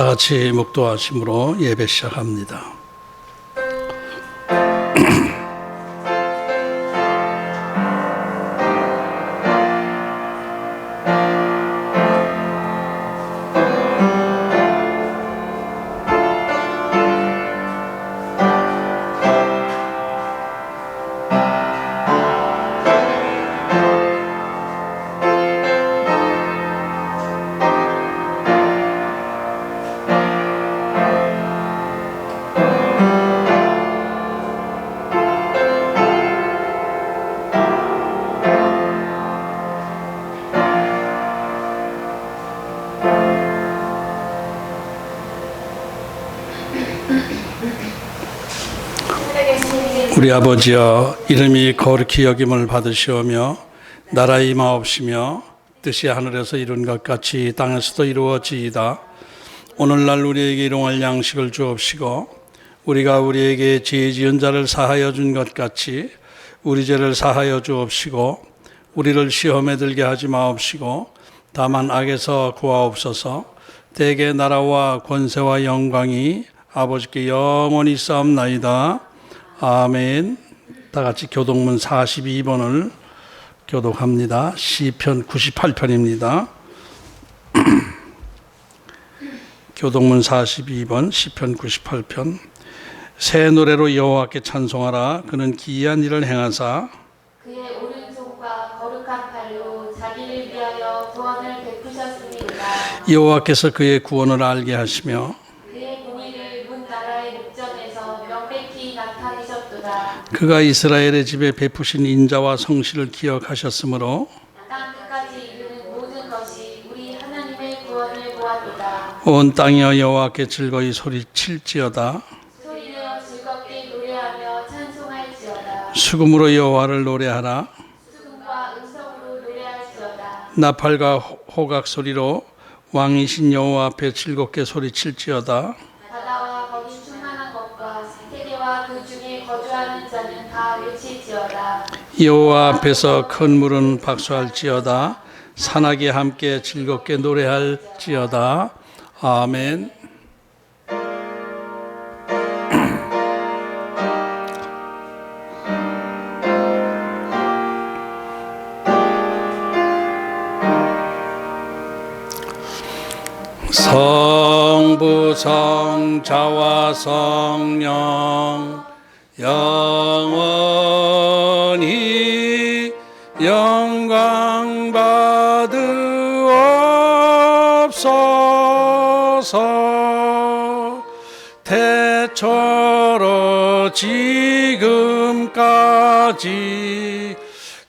다 같이 묵도하심으로 예배 시작합니다. 우리 아버지여, 이름이 거룩히 여김을 받으시오며 나라의 임하옵시며 뜻이 하늘에서 이룬 것 같이 땅에서도 이루어지이다. 오늘날 우리에게 일용할 양식을 주옵시고 우리가 우리에게 죄 지은 자를 사하여 준 것 같이 우리 죄를 사하여 주옵시고 우리를 시험에 들게 하지 마옵시고 다만 악에서 구하옵소서. 대개 나라와 권세와 영광이 아버지께 영원히 있사옵나이다. 아멘. 다 같이 교독문 42번을 교독합니다. 시편 98편입니다. 교독문 42번, 시편 98편. 새 노래로 여호와께 찬송하라. 그는 기이한 일을 행하사 그의 오른손과 거룩한 팔로 자기를 위하여 구원을 베푸셨습니다. 여호와께서 그의 구원을 알게 하시며 그의 공의를 문 나라의 목전에서 명백히 나타내셨도다. 그가 이스라엘의 집에 베푸신 인자와 성실을 기억하셨으므로 땅 끝까지 이르는 모든 것이 우리 하나님의 구원을 보았도다. 온 땅이여 여호와께 즐거이 소리칠지어다. 소리내어 즐겁게 노래하며 찬송할지어다. 수금으로 여호와를 노래하라. 수금과 음성으로 노래할지어다. 나팔과 호각 소리로 왕이신 여호와 앞에 즐겁게 소리칠지어다. 바다와 거기 충만한 것과 세계와 그 중에 거주하는 자는 다 외칠지어다. 여호와 앞에서 큰 물은 박수할지어다. 산악이 함께 즐겁게 노래할지어다. 아멘. 성부 성자와 성령 영원히 영광 받으옵소서. 태초로 지금까지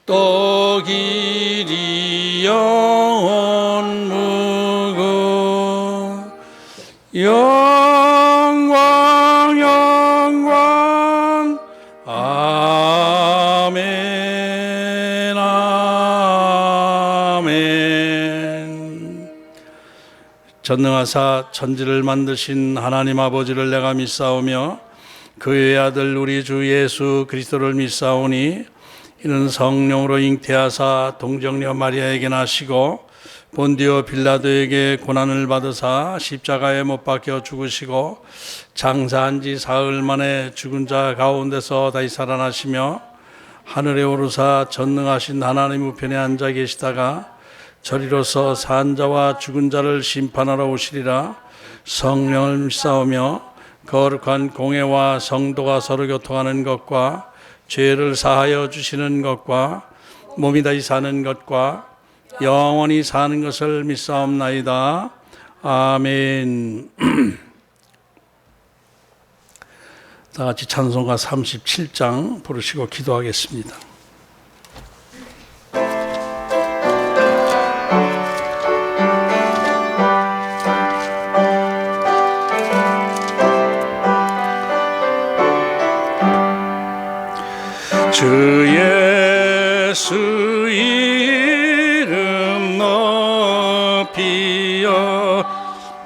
또 길이 영원 무궁 영광 영광 아멘 아멘. 전능하사 천지를 만드신 하나님 아버지를 내가 믿사오며 그의 아들 우리 주 예수 그리스도를 믿사오니 이는 성령으로 잉태하사 동정녀 마리아에게 나시고 본디오 빌라도에게 고난을 받으사 십자가에 못 박혀 죽으시고 장사한 지 사흘 만에 죽은 자 가운데서 다시 살아나시며 하늘에 오르사 전능하신 하나님 우편에 앉아 계시다가 저리로서 산 자와 죽은 자를 심판하러 오시리라. 성령을 믿사오며 거룩한 공회와 성도가 서로 교통하는 것과 죄를 사하여 주시는 것과 몸이 다시 사는 것과 영원히 사는 것을 믿사옵나이다. 아멘. 다 같이 찬송가 37장 부르시고 기도하겠습니다. 주 예수 이름 높이여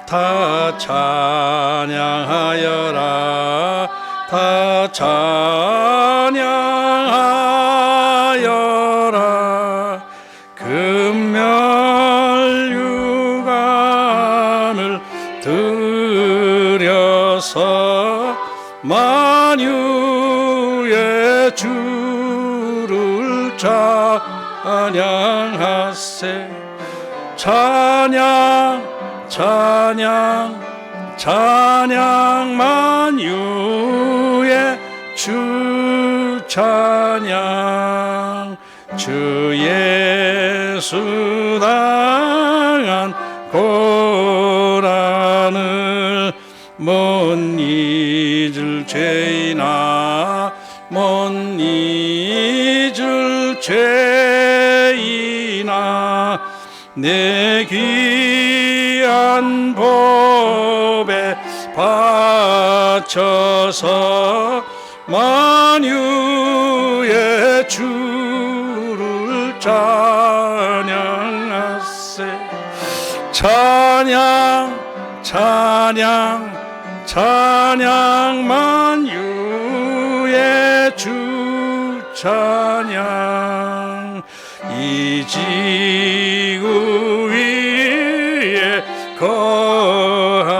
다 찬양하여라. 다 찬양하여라. 금멸 유감을 들여서 만유의 주를 찬양하세. 찬양 찬양 찬양 만유의 주 찬양. 주 예수 당한 고난을 못 잊을 죄이나 못 잊을 죄이나 내 귀한 법에 바쳐서 만유의 주를 찬양하세. 찬양 찬양 찬양 만유의 주 찬양. 이 지구 위에 거하는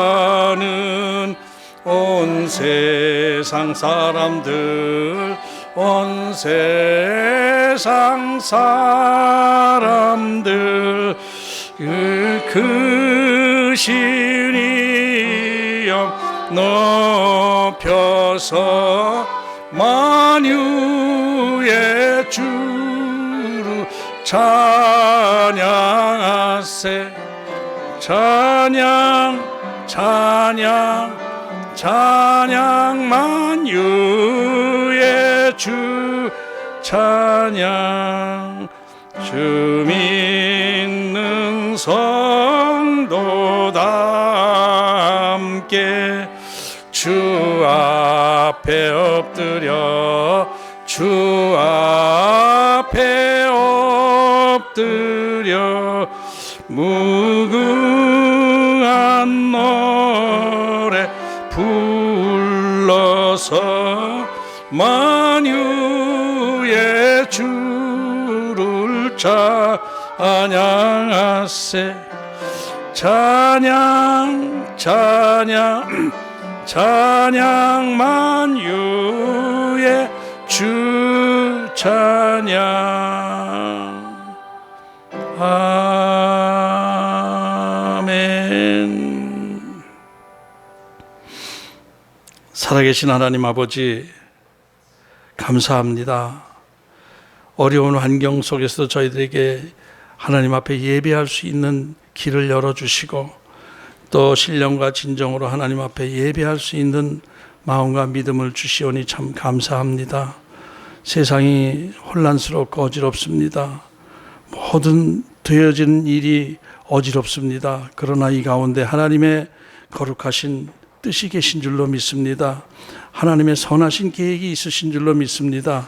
온 세상 사람들 온 세상 사람들 그 신이여 높여서 만유의 주를 찬양하세. 찬양 찬양 찬양 만유의 주 주 찬양. 주 믿는 성도 다 함께 주 앞에 엎드려 주 앞에 엎드려 무궁한 노래 불러서 만유의 주를 찬양하세. 찬양 찬양 찬양 만유의 주 찬양. 아멘. 살아계신 하나님 아버지, 감사합니다. 어려운 환경 속에서도 저희들에게 하나님 앞에 예배할 수 있는 길을 열어주시고 또 신령과 진정으로 하나님 앞에 예배할 수 있는 마음과 믿음을 주시오니 참 감사합니다. 세상이 혼란스럽고 어지럽습니다. 모든 되어진 일이 어지럽습니다. 그러나 이 가운데 하나님의 거룩하신 뜻이 계신 줄로 믿습니다. 하나님의 선하신 계획이 있으신 줄로 믿습니다.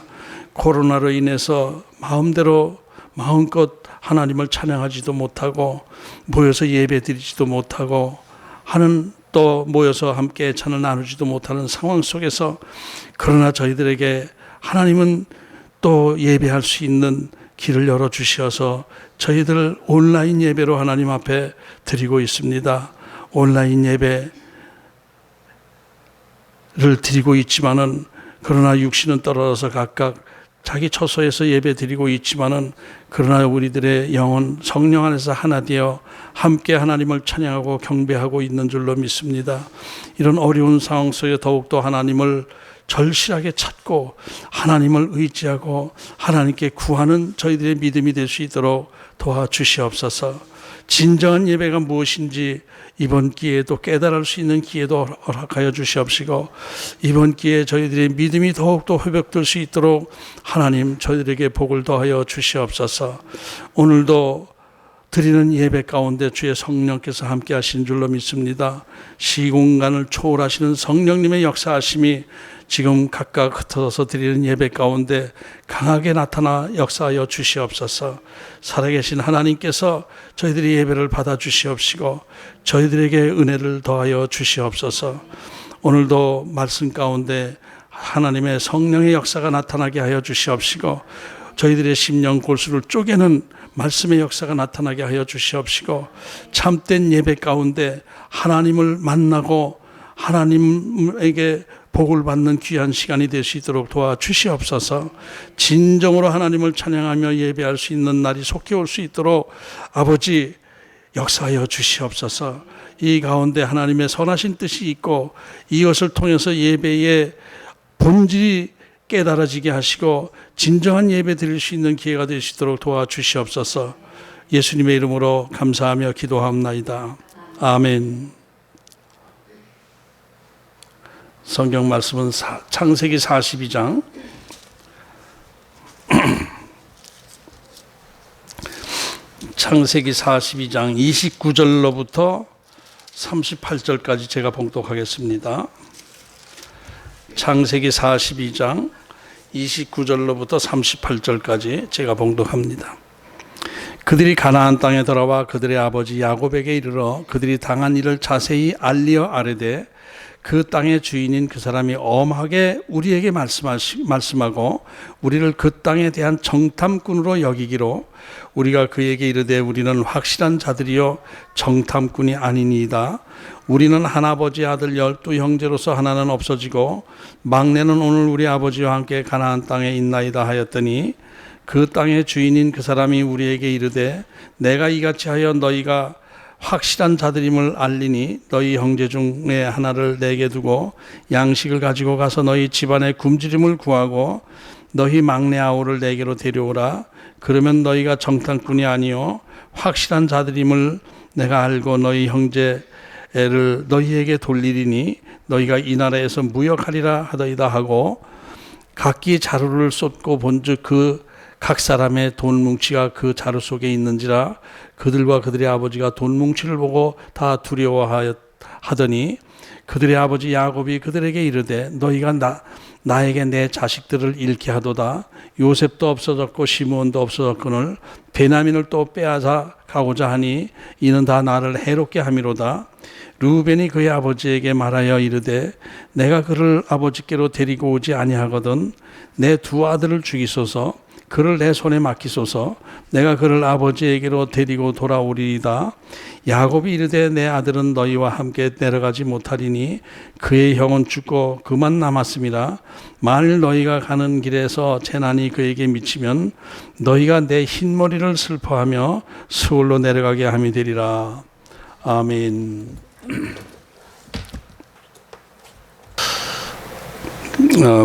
코로나로 인해서 마음대로 마음껏 하나님을 찬양하지도 못하고 모여서 예배드리지도 못하고 하는, 또 모여서 함께 찬을 나누지도 못하는 상황 속에서, 그러나 저희들에게 하나님은 또 예배할 수 있는 길을 열어주셔서 저희들 온라인 예배로 하나님 앞에 드리고 있습니다. 온라인 예배를 드리고 있지만은, 그러나 육신은 떨어져서 각각 자기 처소에서 예배 드리고 있지만은, 그러나 우리들의 영혼 성령 안에서 하나 되어 함께 하나님을 찬양하고 경배하고 있는 줄로 믿습니다. 이런 어려운 상황 속에 더욱더 하나님을 절실하게 찾고 하나님을 의지하고 하나님께 구하는 저희들의 믿음이 될 수 있도록 도와주시옵소서. 진정한 예배가 무엇인지 이번 기회에도 깨달을 수 있는 기회도 허락하여 주시옵시고, 이번 기회에 저희들의 믿음이 더욱더 회복될 수 있도록 하나님 저희들에게 복을 더하여 주시옵소서. 오늘도 드리는 예배 가운데 주의 성령께서 함께 하신 줄로 믿습니다. 시공간을 초월하시는 성령님의 역사하심이 지금 각각 흩어져서 드리는 예배 가운데 강하게 나타나 역사하여 주시옵소서. 살아계신 하나님께서 저희들의 예배를 받아 주시옵시고 저희들에게 은혜를 더하여 주시옵소서. 오늘도 말씀 가운데 하나님의 성령의 역사가 나타나게 하여 주시옵시고 저희들의 심령 골수를 쪼개는 말씀의 역사가 나타나게 하여 주시옵시고 참된 예배 가운데 하나님을 만나고 하나님에게 복을 받는 귀한 시간이 될 수 있도록 도와주시옵소서. 진정으로 하나님을 찬양하며 예배할 수 있는 날이 속히 올 수 있도록 아버지 역사하여 주시옵소서. 이 가운데 하나님의 선하신 뜻이 있고 이것을 통해서 예배의 본질이 깨달아지게 하시고 진정한 예배 드릴 수 있는 기회가 될 수 있도록 도와주시옵소서. 예수님의 이름으로 감사하며 기도하옵나이다. 아멘. 성경 말씀은 창세기 42장 창세기 42장 29절로부터 38절까지 제가 봉독하겠습니다. 창세기 42장 29절로부터 38절까지 제가 봉독합니다. 그들이 가나안 땅에 들어와 그들의 아버지 야곱에게 이르러 그들이 당한 일을 자세히 알리어 아뢰되 그 땅의 주인인 그 사람이 엄하게 우리에게 말씀하고 우리를 그 땅에 대한 정탐꾼으로 여기기로 우리가 그에게 이르되 우리는 확실한 자들이요 정탐꾼이 아니니이다. 우리는 한 아버지 아들 12 형제로서 하나는 없어지고 막내는 오늘 우리 아버지와 함께 가나안 땅에 있나이다 하였더니 그 땅의 주인인 그 사람이 우리에게 이르되 내가 이같이 하여 너희가 확실한 자들임을 알리니 너희 형제 중에 하나를 내게 두고 양식을 가지고 가서 너희 집안의 굶주림을 구하고 너희 막내 아우를 내게로 데려오라. 그러면 너희가 정탐꾼이 아니요 확실한 자들임을 내가 알고 너희 형제를 너희에게 돌리리니 너희가 이 나라에서 무역하리라 하더이다 하고 각기 자루를 쏟고 본즉 그 각 사람의 돈 뭉치가 그 자루 속에 있는지라 그들과 그들의 아버지가 돈 뭉치를 보고 다 두려워하더니 그들의 아버지 야곱이 그들에게 이르되 너희가 나에게 내 자식들을 잃게 하도다. 요셉도 없어졌고 시므온도 없어졌거늘 베냐민을 또 빼앗아 가고자 하니 이는 다 나를 해롭게 함이로다. 르우벤이 그의 아버지에게 말하여 이르되 내가 그를 아버지께로 데리고 오지 아니하거든 내 두 아들을 죽이소서 그를 내 손에 맡기소서 내가 그를 아버지에게로 데리고 돌아오리이다. 야곱이 이르되 내 아들은 너희와 함께 내려가지 못하리니 그의 형은 죽고 그만 남았음이라. 만일 너희가 가는 길에서 재난이 그에게 미치면 너희가 내 흰머리를 슬퍼하며 스올로 내려가게 함이 되리라. 아멘.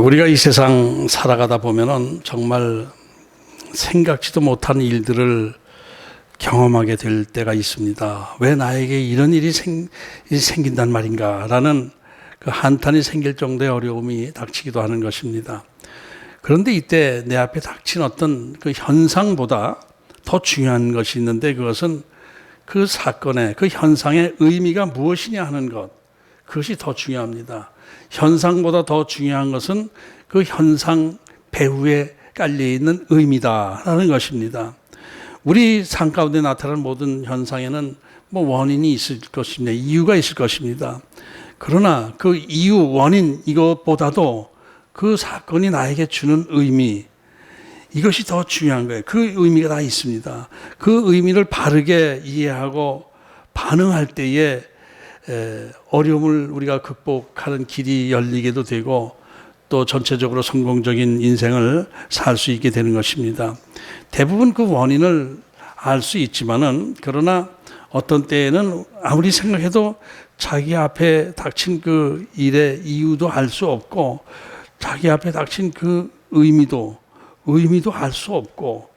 우리가 이 세상 살아가다 보면은 정말 생각지도 못한 일들을 경험하게 될 때가 있습니다. 왜 나에게 이런 일이 생긴단 말인가 라는 그 한탄이 생길 정도의 어려움이 닥치기도 하는 것입니다. 그런데 이때 내 앞에 닥친 어떤 그 현상보다 더 중요한 것이 있는데 그것은 그 사건의 그 현상의 의미가 무엇이냐 하는 것, 그것이 더 중요합니다. 현상보다 더 중요한 것은 그 현상 배후에 깔려있는 의미다라는 것입니다. 우리 삶 가운데 나타나는 모든 현상에는 원인이 있을 것입니다. 이유가 있을 것입니다. 그러나 그 이유, 원인 이것보다도 그 사건이 나에게 주는 의미, 이것이 더 중요한 거예요. 그 의미가 다 있습니다. 그 의미를 바르게 이해하고 반응할 때에 어려움을 우리가 극복하는 길이 열리게도 되고 또 전체적으로 성공적인 인생을 살 수 있게 되는 것입니다. 대부분 그 원인을 알 수 있지만은 그러나 어떤 때에는 아무리 생각해도 자기 앞에 닥친 그 일의 이유도 알 수 없고 자기 앞에 닥친 그 의미도 알 수 없고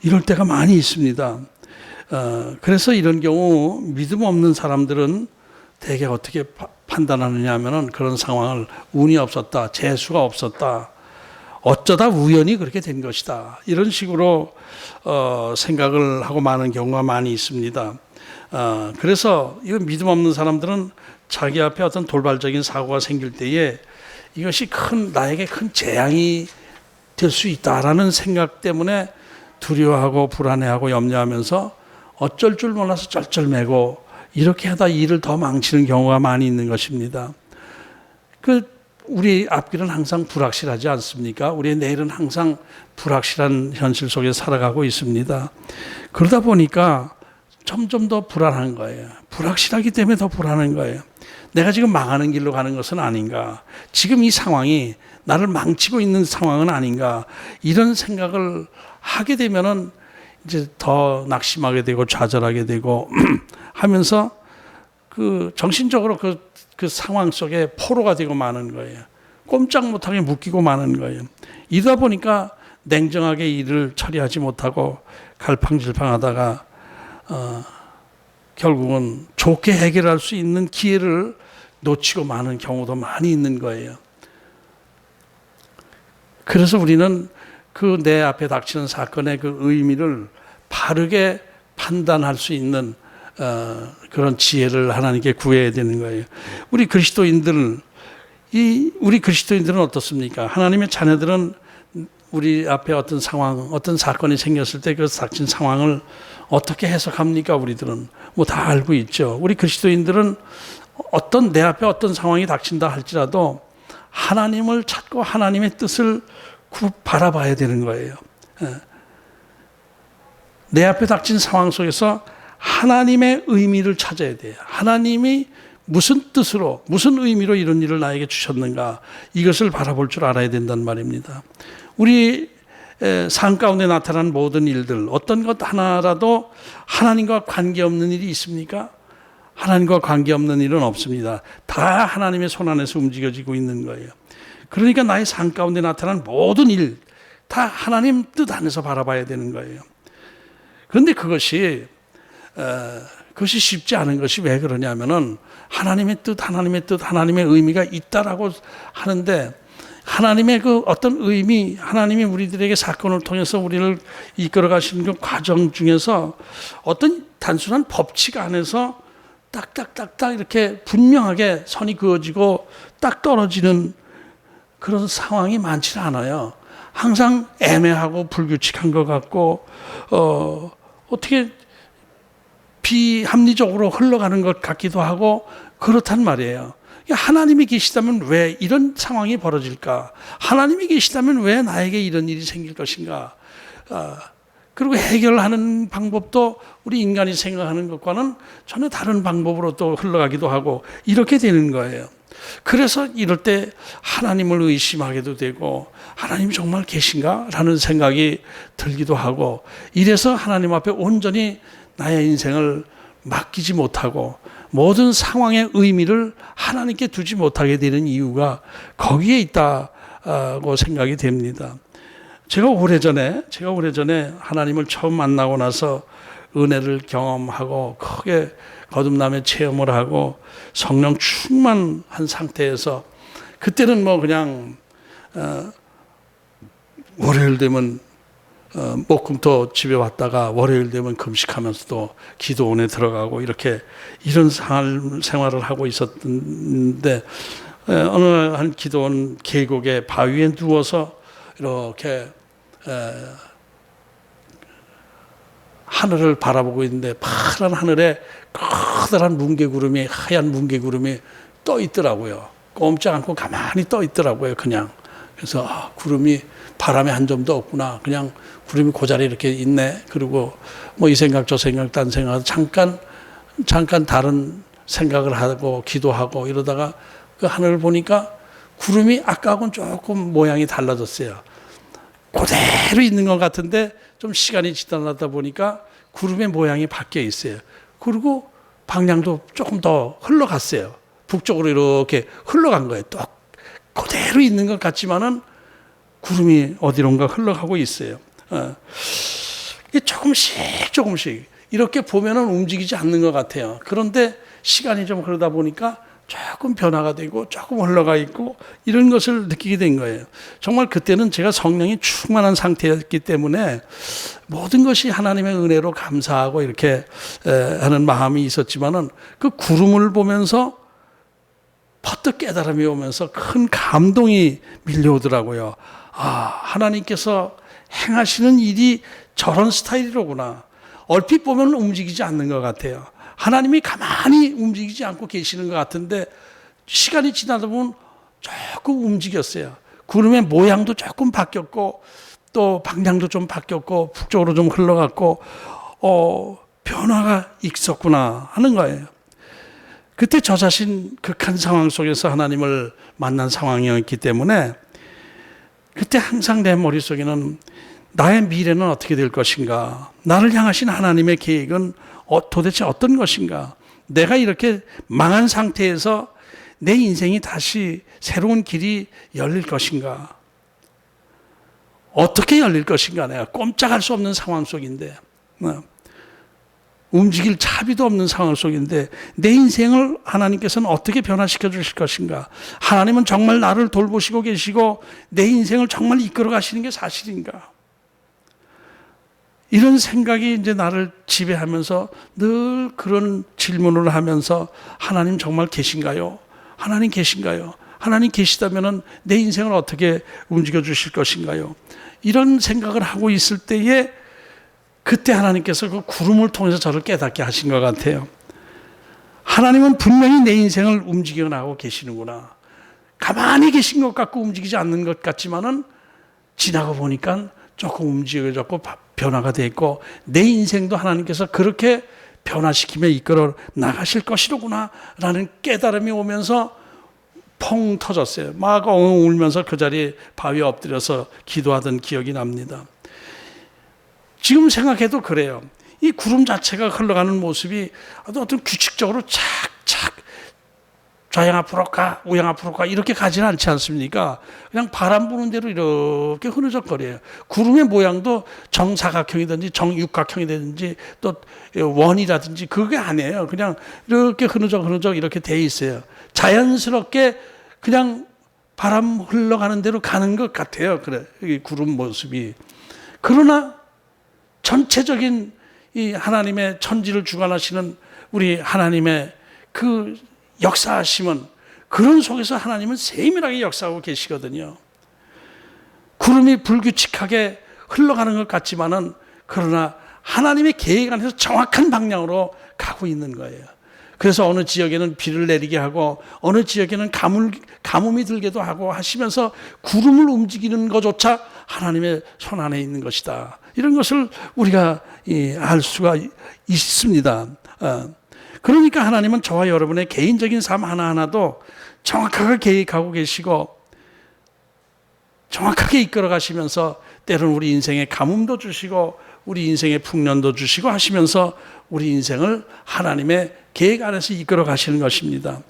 이럴 때가 많이 있습니다. 그래서 이런 경우 믿음 없는 사람들은 대개 어떻게 판단하느냐 하면은 그런 상황을 운이 없었다, 재수가 없었다, 어쩌다 우연히 그렇게 된 것이다, 이런 식으로 생각을 하고 마는 경우가 많이 있습니다. 그래서 이런 믿음 없는 사람들은 자기 앞에 어떤 돌발적인 사고가 생길 때에 이것이 나에게 큰 재앙이 될 수 있다라는 생각 때문에 두려워하고 불안해하고 염려하면서 어쩔 줄 몰라서 쩔쩔매고 이렇게 하다 일을 더 망치는 경우가 많이 있는 것입니다. 우리 앞길은 항상 불확실하지 않습니까? 우리의 내일은 항상 불확실한 현실 속에 살아가고 있습니다. 그러다 보니까 점점 더 불안한 거예요. 불확실하기 때문에 더 불안한 거예요. 내가 지금 망하는 길로 가는 것은 아닌가? 지금 이 상황이 나를 망치고 있는 상황은 아닌가? 이런 생각을 하게 되면은 이제 더 낙심하게 되고 좌절하게 되고 하면서 정신적으로 그 상황 속에 포로가 되고 마는 거예요. 꼼짝 못하게 묶이고 마는 거예요. 이러다 보니까 냉정하게 일을 처리하지 못하고 갈팡질팡하다가 결국은 좋게 해결할 수 있는 기회를 놓치고 마는 경우도 많이 있는 거예요. 그래서 우리는 내 앞에 닥치는 사건의 그 의미를 바르게 판단할 수 있는 그런 지혜를 하나님께 구해야 되는 거예요. 우리 그리스도인들은 어떻습니까? 하나님의 자녀들은 우리 앞에 어떤 상황, 어떤 사건이 생겼을 때 그 닥친 상황을 어떻게 해석합니까? 우리들은 다 알고 있죠. 우리 그리스도인들은 내 앞에 어떤 상황이 닥친다 할지라도 하나님을 찾고 하나님의 뜻을 바라봐야 되는 거예요. 내 앞에 닥친 상황 속에서 하나님의 의미를 찾아야 돼요. 하나님이 무슨 뜻으로, 무슨 의미로 이런 일을 나에게 주셨는가, 이것을 바라볼 줄 알아야 된단 말입니다. 우리 삶 가운데 나타난 모든 일들, 어떤 것 하나라도 하나님과 관계없는 일이 있습니까? 하나님과 관계없는 일은 없습니다. 다 하나님의 손 안에서 움직여지고 있는 거예요. 그러니까 나의 삶 가운데 나타난 모든 일, 다 하나님 뜻 안에서 바라봐야 되는 거예요. 그런데 그것이 쉽지 않은 것이 왜 그러냐면은 하나님의 뜻, 하나님의 의미가 있다라고 하는데 하나님의 그 어떤 의미, 하나님이 우리들에게 사건을 통해서 우리를 이끌어 가시는 그 과정 중에서 어떤 단순한 법칙 안에서 딱딱딱딱 이렇게 분명하게 선이 그어지고 딱 떨어지는 그런 상황이 많지 않아요. 항상 애매하고 불규칙한 것 같고 어떻게 비합리적으로 흘러가는 것 같기도 하고 그렇단 말이에요. 하나님이 계시다면 왜 이런 상황이 벌어질까? 하나님이 계시다면 왜 나에게 이런 일이 생길 것인가? 그리고 해결하는 방법도 우리 인간이 생각하는 것과는 전혀 다른 방법으로 또 흘러가기도 하고 이렇게 되는 거예요. 그래서 이럴 때 하나님을 의심하게도 되고 하나님 정말 계신가? 라는 생각이 들기도 하고 이래서 하나님 앞에 온전히 나의 인생을 맡기지 못하고 모든 상황의 의미를 하나님께 두지 못하게 되는 이유가 거기에 있다고 생각이 됩니다. 제가 오래전에 하나님을 처음 만나고 나서 은혜를 경험하고 크게 거듭남의 체험을 하고 성령 충만한 상태에서 그때는 뭐 그냥 월요일 되면 목금토 집에 왔다가 월요일 되면 금식하면서도 기도원에 들어가고 이렇게 이런 생활을 하고 있었는데 어느 날 한 기도원 계곡의 바위에 누워서 이렇게 하늘을 바라보고 있는데 파란 하늘에 커다란 뭉게구름이 하얀 뭉게구름이 떠 있더라고요. 꼼짝 않고 가만히 떠 있더라고요. 그냥 그래서 구름이 바람에 한 점도 없구나. 그냥 구름이 그 자리에 이렇게 있네. 그리고 뭐 이 생각 저 생각 딴 생각 잠깐 다른 생각을 하고 기도하고 이러다가 그 하늘을 보니까 구름이 아까하고는 조금 모양이 달라졌어요. 그대로 있는 것 같은데 좀 시간이 지나다 보니까 구름의 모양이 바뀌어 있어요. 그리고 방향도 조금 더 흘러갔어요. 북쪽으로 이렇게 흘러간 거예요. 또 그대로 있는 것 같지만은 구름이 어디론가 흘러가고 있어요. 조금씩 이렇게 보면은 움직이지 않는 것 같아요. 그런데 시간이 좀 그러다 보니까 조금 변화가 되고 조금 흘러가 있고 이런 것을 느끼게 된 거예요. 정말 그때는 제가 성령이 충만한 상태였기 때문에 모든 것이 하나님의 은혜로 감사하고 이렇게 하는 마음이 있었지만은 그 구름을 보면서 퍼뜩 깨달음이 오면서 큰 감동이 밀려오더라고요. 하나님께서 행하시는 일이 저런 스타일이로구나. 얼핏 보면 움직이지 않는 것 같아요. 하나님이 가만히 움직이지 않고 계시는 것 같은데 시간이 지나다 보면 조금 움직였어요. 구름의 모양도 조금 바뀌었고 또 방향도 좀 바뀌었고 북쪽으로 좀 흘러갔고 변화가 있었구나 하는 거예요. 그때 저 자신 극한 상황 속에서 하나님을 만난 상황이었기 때문에 그때 항상 내 머릿속에는 나의 미래는 어떻게 될 것인가? 나를 향하신 하나님의 계획은 도대체 어떤 것인가? 내가 이렇게 망한 상태에서 내 인생이 다시 새로운 길이 열릴 것인가? 어떻게 열릴 것인가? 내가 꼼짝할 수 없는 상황 속인데 움직일 차비도 없는 상황 속인데 내 인생을 하나님께서는 어떻게 변화시켜 주실 것인가? 하나님은 정말 나를 돌보시고 계시고 내 인생을 정말 이끌어 가시는 게 사실인가? 이런 생각이 이제 나를 지배하면서 늘 그런 질문을 하면서 하나님 정말 계신가요? 하나님 계신가요? 하나님 계시다면은 내 인생을 어떻게 움직여 주실 것인가요? 이런 생각을 하고 있을 때에 그때 하나님께서 그 구름을 통해서 저를 깨닫게 하신 것 같아요. 하나님은 분명히 내 인생을 움직여 나가고 계시는구나. 가만히 계신 것 같고 움직이지 않는 것 같지만은 지나고 보니까 조금 움직여졌고 변화가 돼 있고 내 인생도 하나님께서 그렇게 변화시키며 이끌어 나가실 것이로구나 라는 깨달음이 오면서 펑 터졌어요. 막 엉엉 울면서 그 자리에 바위에 엎드려서 기도하던 기억이 납니다. 지금 생각해도 그래요. 이 구름 자체가 흘러가는 모습이 어떤 규칙적으로 착착 좌양 앞으로 가, 우양 앞으로 가 이렇게 가지는 않지 않습니까? 그냥 바람 부는 대로 이렇게 흐느적거려요. 구름의 모양도 정사각형이든지 정육각형이든지 또 원이라든지 그게 아니에요. 그냥 이렇게 흐느적 이렇게 돼 있어요. 자연스럽게 그냥 바람 흘러가는 대로 가는 것 같아요. 그래, 이 구름 모습이. 그러나 전체적인 이 하나님의 천지를 주관하시는 우리 하나님의 그 역사하심은, 그런 속에서 하나님은 세밀하게 역사하고 계시거든요. 구름이 불규칙하게 흘러가는 것 같지만은, 그러나 하나님의 계획 안에서 정확한 방향으로 가고 있는 거예요. 그래서 어느 지역에는 비를 내리게 하고 어느 지역에는 가뭄이 들게도 하고 하시면서 구름을 움직이는 것조차 하나님의 손 안에 있는 것이다. 이런 것을 우리가 알 수가 있습니다. 그러니까 하나님은 저와 여러분의 개인적인 삶 하나하나도 정확하게 계획하고 계시고 정확하게 이끌어 가시면서 때로는 우리 인생에 가뭄도 주시고 우리 인생에 풍년도 주시고 하시면서 우리 인생을 하나님의 계획 안에서 이끌어 가시는 것입니다.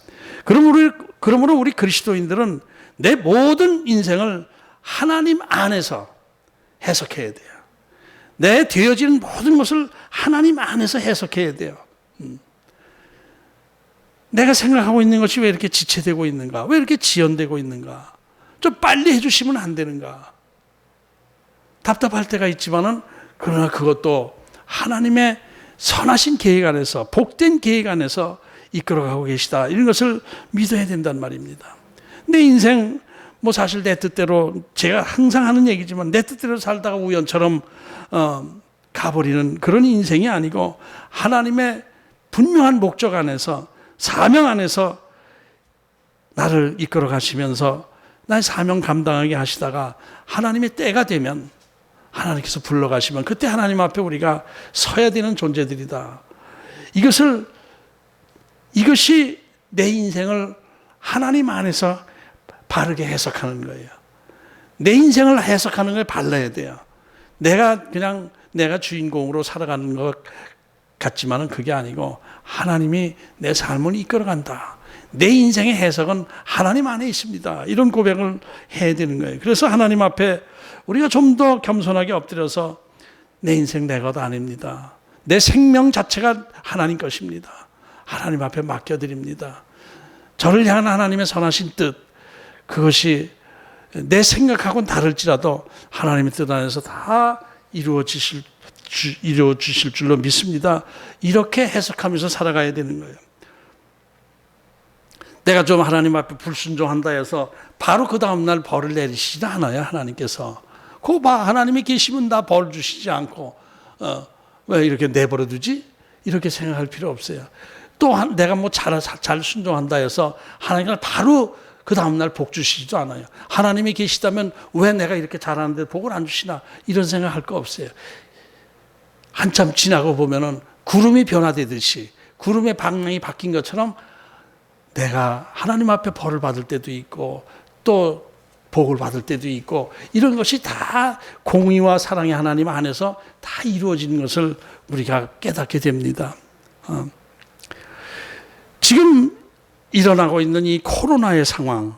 그러므로 우리 그리스도인들은 내 모든 인생을 하나님 안에서 해석해야 돼요. 내 되어지는 모든 것을 하나님 안에서 해석해야 돼요. 내가 생각하고 있는 것이 왜 이렇게 지체되고 있는가? 왜 이렇게 지연되고 있는가? 좀 빨리 해주시면 안 되는가? 답답할 때가 있지만은, 그러나 그것도 하나님의 선하신 계획 안에서, 복된 계획 안에서 이끌어가고 계시다. 이런 것을 믿어야 된단 말입니다. 내 인생, 사실 내 뜻대로, 제가 항상 하는 얘기지만 내 뜻대로 살다가 우연처럼 가버리는 그런 인생이 아니고, 하나님의 분명한 목적 안에서, 사명 안에서 나를 이끌어 가시면서 나의 사명 감당하게 하시다가 하나님의 때가 되면 하나님께서 불러가시면 그때 하나님 앞에 우리가 서야 되는 존재들이다. 이것이 내 인생을 하나님 안에서 바르게 해석하는 거예요. 내 인생을 해석하는 거에 발라야 돼요. 내가 주인공으로 살아가는 것 같지만은 그게 아니고 하나님이 내 삶을 이끌어간다. 내 인생의 해석은 하나님 안에 있습니다. 이런 고백을 해야 되는 거예요. 그래서 하나님 앞에 우리가 좀 더 겸손하게 엎드려서 내 인생 내 것 아닙니다. 내 생명 자체가 하나님 것입니다. 하나님 앞에 맡겨드립니다. 저를 향한 하나님의 선하신 뜻, 그것이 내 생각하고는 다를지라도 하나님의 뜻 안에서 다 이루어지실 줄로 믿습니다. 이렇게 해석하면서 살아가야 되는 거예요. 내가 좀 하나님 앞에 불순종한다 해서 바로 그 다음날 벌을 내리시지 않아요. 하나님께서. 그거 봐, 하나님이 계시면 다 벌 주시지 않고 왜 이렇게 내버려 두지? 이렇게 생각할 필요 없어요. 또 내가 잘 순종한다 해서 하나님께서 바로 그 다음날 복 주시지도 않아요. 하나님이 계시다면 왜 내가 이렇게 잘하는데 복을 안 주시나, 이런 생각할 거 없어요. 한참 지나고 보면은 구름이 변화되듯이 구름의 방향이 바뀐 것처럼 내가 하나님 앞에 벌을 받을 때도 있고 또 복을 받을 때도 있고, 이런 것이 다 공의와 사랑의 하나님 안에서 다 이루어지는 것을 우리가 깨닫게 됩니다. 지금 일어나고 있는 이 코로나의 상황,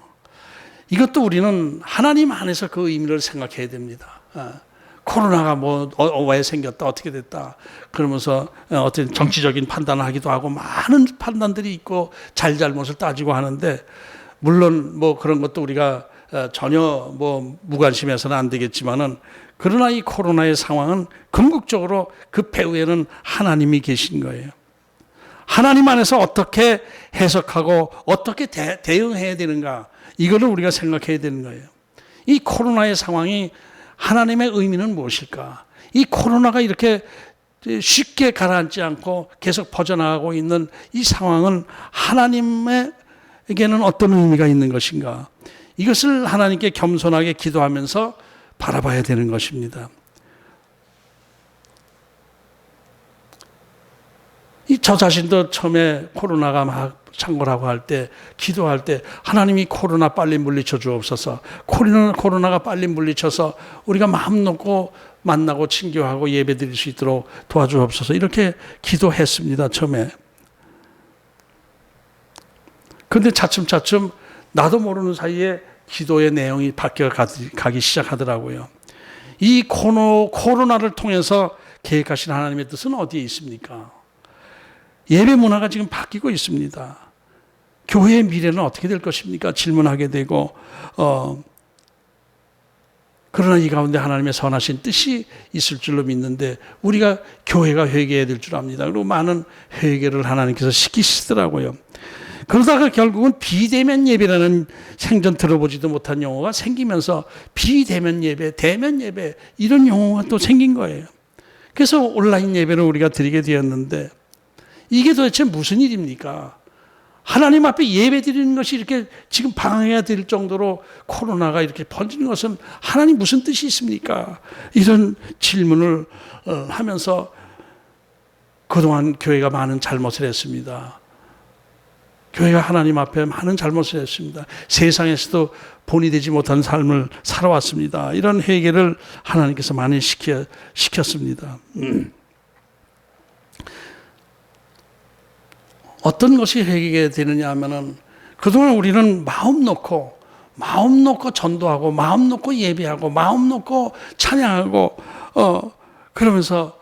이것도 우리는 하나님 안에서 그 의미를 생각해야 됩니다. 코로나가 왜 생겼다, 어떻게 됐다, 그러면서 어떤 정치적인 판단을 하기도 하고 많은 판단들이 있고 잘잘못을 따지고 하는데, 물론 그런 것도 우리가 전혀 무관심해서는 안 되겠지만은, 그러나 이 코로나의 상황은 궁극적으로 그 배후에는 하나님이 계신 거예요. 하나님 안에서 어떻게 해석하고 어떻게 대응해야 되는가, 이거를 우리가 생각해야 되는 거예요. 이 코로나의 상황이 하나님의 의미는 무엇일까? 이 코로나가 이렇게 쉽게 가라앉지 않고 계속 퍼져나가고 있는 이 상황은 하나님에게는 어떤 의미가 있는 것인가? 이것을 하나님께 겸손하게 기도하면서 바라봐야 되는 것입니다. 저 자신도 처음에 코로나가 막 창궐하고 할 때, 기도할 때, 하나님이 코로나 빨리 물리쳐 주옵소서, 코로나가 빨리 물리쳐서 우리가 마음 놓고 만나고 친교하고 예배 드릴 수 있도록 도와주옵소서, 이렇게 기도했습니다, 처음에. 그런데 차츰차츰 나도 모르는 사이에 기도의 내용이 바뀌어가기 시작하더라고요. 이 코로나를 통해서 계획하신 하나님의 뜻은 어디에 있습니까? 예배 문화가 지금 바뀌고 있습니다. 교회의 미래는 어떻게 될 것입니까? 질문하게 되고 그러나 이 가운데 하나님의 선하신 뜻이 있을 줄로 믿는데 우리가 교회가 회개해야 될 줄 압니다. 그리고 많은 회개를 하나님께서 시키시더라고요. 그러다가 결국은 비대면 예배라는 생전 들어보지도 못한 용어가 생기면서 비대면 예배, 대면 예배 이런 용어가 또 생긴 거예요. 그래서 온라인 예배를 우리가 드리게 되었는데 이게 도대체 무슨 일입니까? 하나님 앞에 예배 드리는 것이 이렇게 지금 방해가 될 정도로 코로나가 이렇게 번지는 것은 하나님 무슨 뜻이 있습니까? 이런 질문을 하면서 그동안 교회가 많은 잘못을 했습니다. 교회가 하나님 앞에 많은 잘못을 했습니다. 세상에서도 본이 되지 못한 삶을 살아왔습니다. 이런 회개를 하나님께서 많이 시켰습니다. 어떤 것이 회개가 되느냐 하면은 그동안 우리는 마음 놓고 전도하고 마음 놓고 예배하고 마음 놓고 찬양하고 그러면서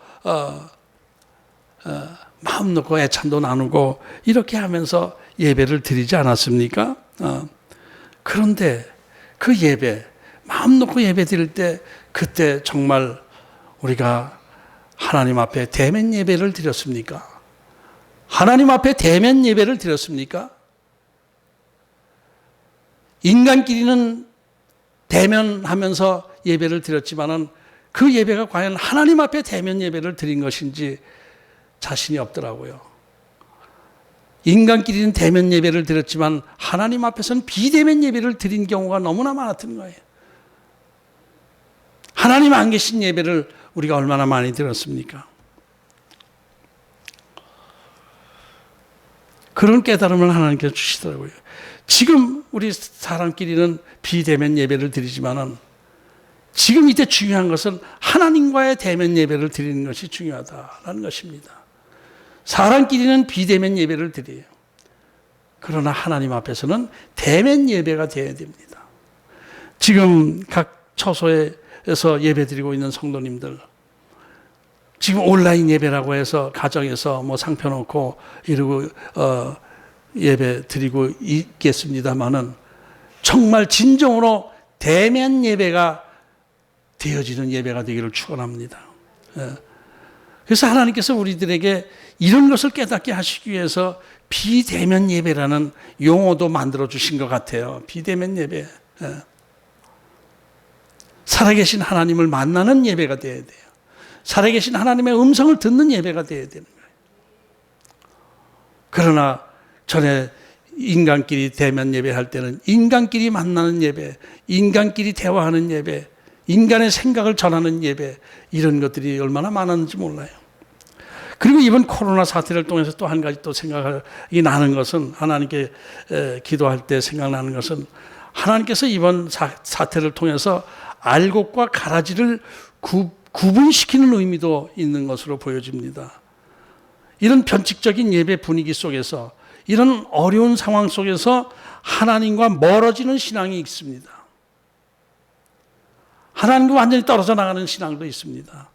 마음 놓고 애찬도 나누고 이렇게 하면서 예배를 드리지 않았습니까? 그런데 그 예배 마음 놓고 예배 드릴 때 그때 정말 우리가 하나님 앞에 대면 예배를 드렸습니까? 하나님 앞에 대면 예배를 드렸습니까? 인간끼리는 대면하면서 예배를 드렸지만은 그 예배가 과연 하나님 앞에 대면 예배를 드린 것인지 자신이 없더라고요. 인간끼리는 대면 예배를 드렸지만 하나님 앞에서는 비대면 예배를 드린 경우가 너무나 많았던 거예요. 하나님 안 계신 예배를 우리가 얼마나 많이 드렸습니까? 그런 깨달음을 하나님께서 주시더라고요. 지금 우리 사람끼리는 비대면 예배를 드리지만은 지금 이때 중요한 것은 하나님과의 대면 예배를 드리는 것이 중요하다라는 것입니다. 사람끼리는 비대면 예배를 드려요. 그러나 하나님 앞에서는 대면 예배가 되어야 됩니다. 지금 각 처소에서 예배 드리고 있는 성도님들 지금 온라인 예배라고 해서 가정에서 뭐 상표 놓고 이러고 예배 드리고 있겠습니다만은 정말 진정으로 대면 예배가 되어지는 예배가 되기를 축원합니다. 그래서 하나님께서 우리들에게 이런 것을 깨닫게 하시기 위해서 비대면 예배라는 용어도 만들어 주신 것 같아요. 비대면 예배. 살아계신 하나님을 만나는 예배가 되어야 돼요. 살아계신 하나님의 음성을 듣는 예배가 되어야 되는 거예요. 그러나 전에 인간끼리 대면 예배할 때는 인간끼리 만나는 예배, 인간끼리 대화하는 예배, 인간의 생각을 전하는 예배 이런 것들이 얼마나 많았는지 몰라요. 그리고 이번 코로나 사태를 통해서 또 한 가지 또 생각이 나는 것은 하나님께 기도할 때 생각나는 것은 하나님께서 이번 사태를 통해서 알곡과 가라지를 구분시키는 의미도 있는 것으로 보여집니다. 이런 변칙적인 예배 분위기 속에서 이런 어려운 상황 속에서 하나님과 멀어지는 신앙이 있습니다. 하나님과 완전히 떨어져 나가는 신앙도 있습니다.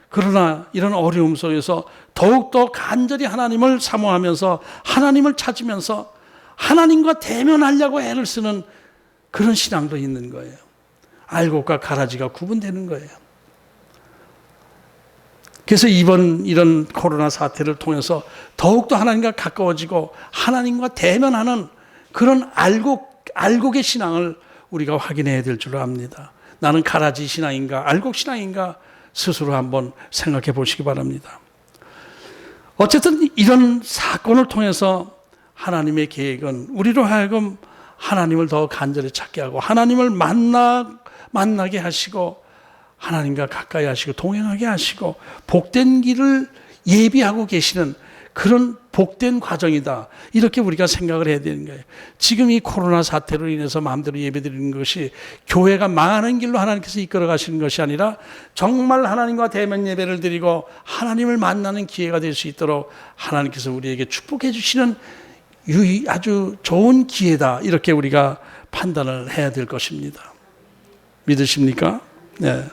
그러나 이런 어려움 속에서 더욱더 간절히 하나님을 사모하면서 하나님을 찾으면서 하나님과 대면하려고 애를 쓰는 그런 신앙도 있는 거예요. 알곡과 가라지가 구분되는 거예요. 그래서 이번 이런 코로나 사태를 통해서 더욱더 하나님과 가까워지고 하나님과 대면하는 그런 알곡의 신앙을 우리가 확인해야 될 줄 압니다. 나는 가라지 신앙인가 알곡 신앙인가 스스로 한번 생각해 보시기 바랍니다. 어쨌든 이런 사건을 통해서 하나님의 계획은 우리로 하여금 하나님을 더 간절히 찾게 하고 하나님을 만나게 하시고 하나님과 가까이 하시고 동행하게 하시고 복된 길을 예비하고 계시는 그런 복된 과정이다. 이렇게 우리가 생각을 해야 되는 거예요. 지금 이 코로나 사태로 인해서 마음대로 예배드리는 것이 교회가 망하는 길로 하나님께서 이끌어 가시는 것이 아니라 정말 하나님과 대면 예배를 드리고 하나님을 만나는 기회가 될 수 있도록 하나님께서 우리에게 축복해 주시는 아주 좋은 기회다. 이렇게 우리가 판단을 해야 될 것입니다. 믿으십니까? 네.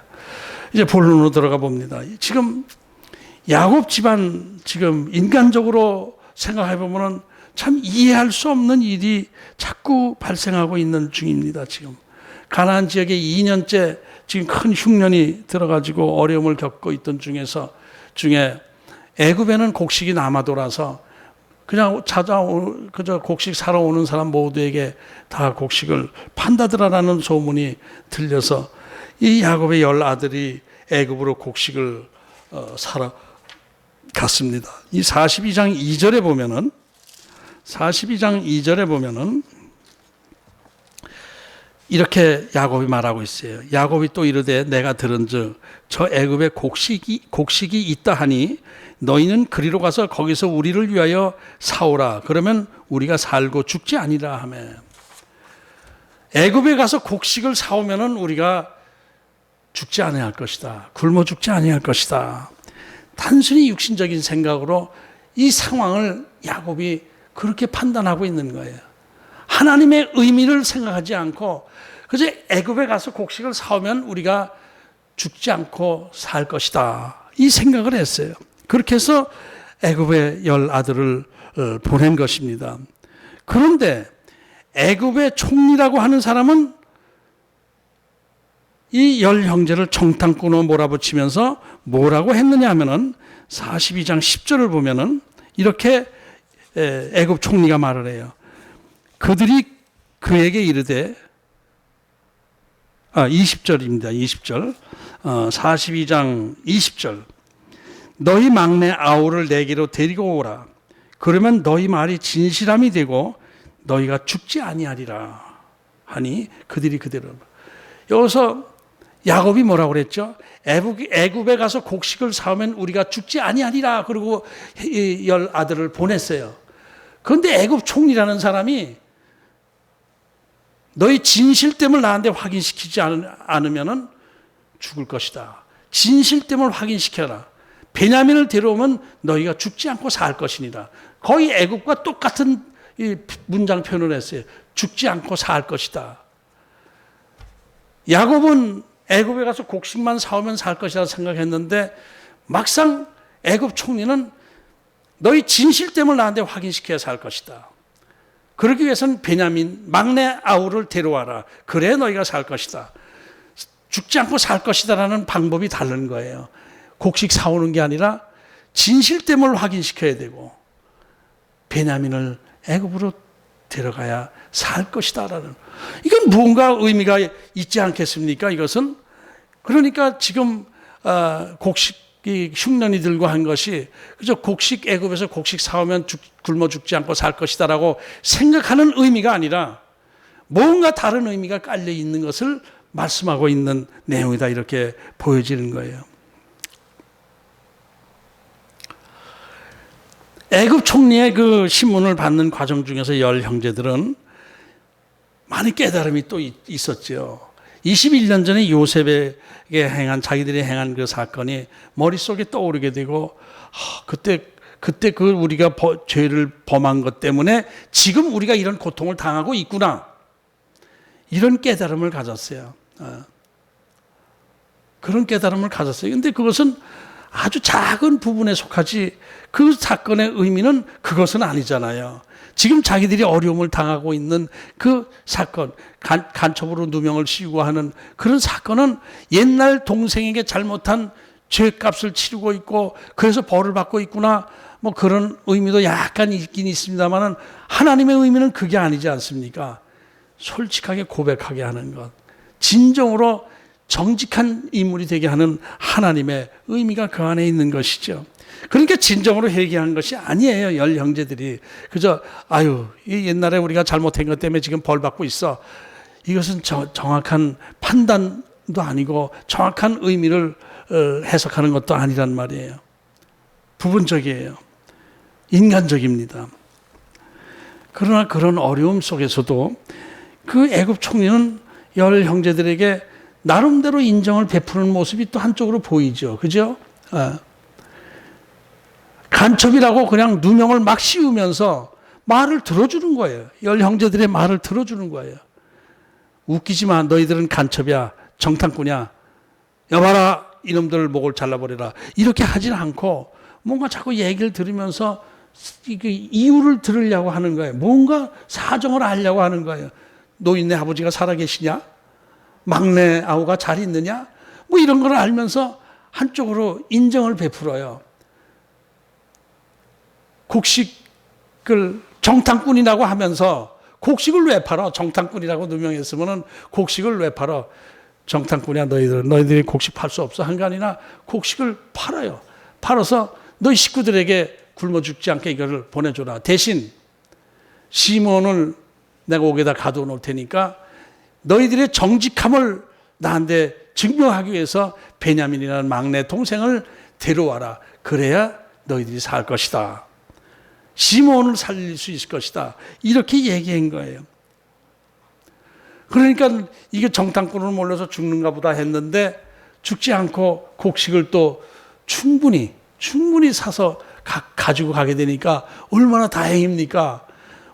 이제 본론으로 들어가 봅니다. 지금 야곱 집안 지금 인간적으로 생각해 보면은 참 이해할 수 없는 일이 자꾸 발생하고 있는 중입니다. 지금 가나안 지역에 2년째 지금 큰 흉년이 들어가지고 어려움을 겪고 있던 중에 애굽에는 곡식이 남아 돌아서 그냥 그저 곡식 사러 오는 사람 모두에게 다 곡식을 판다더라라는 소문이 들려서 이 야곱의 10아들이 애굽으로 곡식을 사러 갔습니다. 이 42장 2절에 보면은 이렇게 야곱이 말하고 있어요. 야곱이 또 이르되 내가 들은즉 저 애굽에 곡식이 있다 하니 너희는 그리로 가서 거기서 우리를 위하여 사오라. 그러면 우리가 살고 죽지 아니라 하며. 애굽에 가서 곡식을 사오면은 우리가 죽지 아니할 것이다. 굶어 죽지 아니할 것이다. 단순히 육신적인 생각으로 이 상황을 야곱이 그렇게 판단하고 있는 거예요. 하나님의 의미를 생각하지 않고 그저 애굽에 가서 곡식을 사오면 우리가 죽지 않고 살 것이다. 이 생각을 했어요. 그렇게 해서 애굽의 10아들을 보낸 것입니다. 그런데 애굽의 총리라고 하는 사람은 이 10형제를 정탕 끊어 몰아붙이면서 뭐라고 했느냐 하면은 42장 10절을 보면은 이렇게 애굽 총리가 말을 해요. 그들이 그에게 이르되 20절입니다. 20절 42장 20절 너희 막내 아우를 내게로 데리고 오라. 그러면 너희 말이 진실함이 되고 너희가 죽지 아니하리라 하니 그들이 그대로. 여기서 야곱이 뭐라고 그랬죠? 애굽에 가서 곡식을 사오면 우리가 죽지 아니하리라. 그리고 10아들을 보냈어요. 그런데 애굽 총리라는 사람이 너희 진실됨을 나한테 확인시키지 않으면 죽을 것이다. 진실됨을 확인시켜라. 베냐민을 데려오면 너희가 죽지 않고 살 것이니라. 거의 애굽과 똑같은 이 문장 표현을 했어요. 죽지 않고 살 것이다. 야곱은 애굽에 가서 곡식만 사오면 살 것이라 생각했는데 막상 애굽 총리는 너희 진실됨을 나한테 확인시켜야 살 것이다. 그러기 위해서는 베냐민 막내 아우를 데려와라. 그래 너희가 살 것이다. 죽지 않고 살 것이다라는 방법이 다른 거예요. 곡식 사오는 게 아니라 진실됨을 확인시켜야 되고 베냐민을 애굽으로 데려가야 살 것이다라는, 이건 무언가 의미가 있지 않겠습니까? 이것은 그러니까 지금 곡식이 흉년이 들고 한 것이 그저 곡식 애굽에서 곡식 사오면 굶어 죽지 않고 살 것이다라고 생각하는 의미가 아니라 뭔가 다른 의미가 깔려 있는 것을 말씀하고 있는 내용이다, 이렇게 보여지는 거예요. 애굽 총리의 그 신문을 받는 과정 중에서 10형제들은 많이 깨달음이 또 있었죠. 21년 전에 요셉에게 자기들이 행한 그 사건이 머릿속에 떠오르게 되고, 그때 그 우리가 죄를 범한 것 때문에 지금 우리가 이런 고통을 당하고 있구나, 이런 깨달음을 가졌어요. 그런 깨달음을 가졌어요. 근데 그것은 아주 작은 부분에 속하지 그 사건의 의미는 그것은 아니잖아요. 지금 자기들이 어려움을 당하고 있는 그 사건, 간첩으로 누명을 씌우고 하는 그런 사건은 옛날 동생에게 잘못한 죄값을 치르고 있고 그래서 벌을 받고 있구나, 뭐 그런 의미도 약간 있긴 있습니다만은 하나님의 의미는 그게 아니지 않습니까? 솔직하게 고백하게 하는 것, 진정으로 정직한 인물이 되게 하는 하나님의 의미가 그 안에 있는 것이죠. 그러니까 진정으로 회개한 것이 아니에요. 10형제들이 그저 이 옛날에 우리가 잘못한 것 때문에 지금 벌 받고 있어, 이것은 정확한 판단도 아니고 정확한 의미를 해석하는 것도 아니란 말이에요. 부분적이에요. 인간적입니다. 그러나 그런 어려움 속에서도 그 애굽 총리는 10형제들에게 나름대로 인정을 베푸는 모습이 또 한쪽으로 보이죠. 그죠? 간첩이라고 그냥 누명을 막 씌우면서 말을 들어주는 거예요. 10형제들의 말을 들어주는 거예요. 웃기지 마. 너희들은 간첩이야. 정탐꾼이야. 여봐라. 이놈들 목을 잘라버려라. 이렇게 하진 않고 뭔가 자꾸 얘기를 들으면서 이유를 들으려고 하는 거예요. 뭔가 사정을 알려고 하는 거예요. 노인네 아버지가 살아계시냐? 막내 아우가 잘 있느냐? 뭐 이런 걸 알면서 한쪽으로 인정을 베풀어요. 곡식을 정탐꾼이라고 하면서 곡식을 왜 팔아? 정탐꾼이라고 누명했으면 곡식을 왜 팔아? 정탐꾼이야 너희들이 곡식 팔 수 없어. 한간이나 곡식을 팔아요. 팔아서 너희 식구들에게 굶어 죽지 않게 이거를 보내줘라. 대신 시몬을 내가 옥에다 가둬 놓을 테니까 너희들의 정직함을 나한테 증명하기 위해서 베냐민이라는 막내 동생을 데려와라. 그래야 너희들이 살 것이다. 시몬을 살릴 수 있을 것이다. 이렇게 얘기한 거예요. 그러니까 이게 정탐꾼을 몰려서 죽는가 보다 했는데 죽지 않고 곡식을 또 충분히 사서 가지고 가게 되니까 얼마나 다행입니까?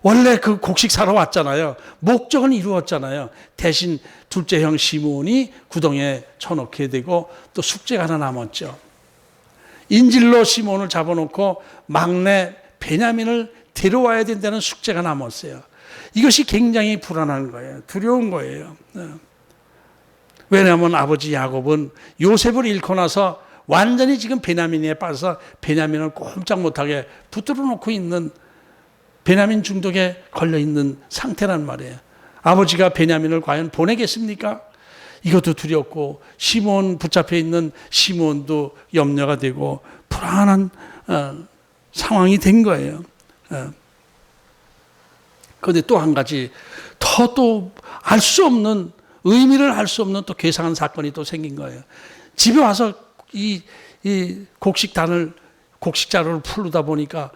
원래 그 곡식 사러 왔잖아요. 목적은 이루었잖아요. 대신 둘째 형 시몬이 구덩이에 쳐넣게 되고 또 숙제가 하나 남았죠. 인질로 시몬을 잡아놓고 막내 베냐민을 데려와야 된다는 숙제가 남았어요. 이것이 굉장히 불안한 거예요. 두려운 거예요. 왜냐하면 아버지 야곱은 요셉을 잃고 나서 완전히 지금 베냐민에 빠져서 베냐민을 꼼짝 못하게 붙들어 놓고 있는 베냐민 중독에 걸려 있는 상태란 말이에요. 아버지가 베냐민을 과연 보내겠습니까? 이것도 두렵고 시몬 붙잡혀 있는 시몬도 염려가 되고 불안한 상황이 된 거예요. 그런데 또 한 가지 또 알 수 없는 의미를 알 수 없는 또 괴상한 사건이 또 생긴 거예요. 집에 와서 이 곡식자루를 풀다 보니까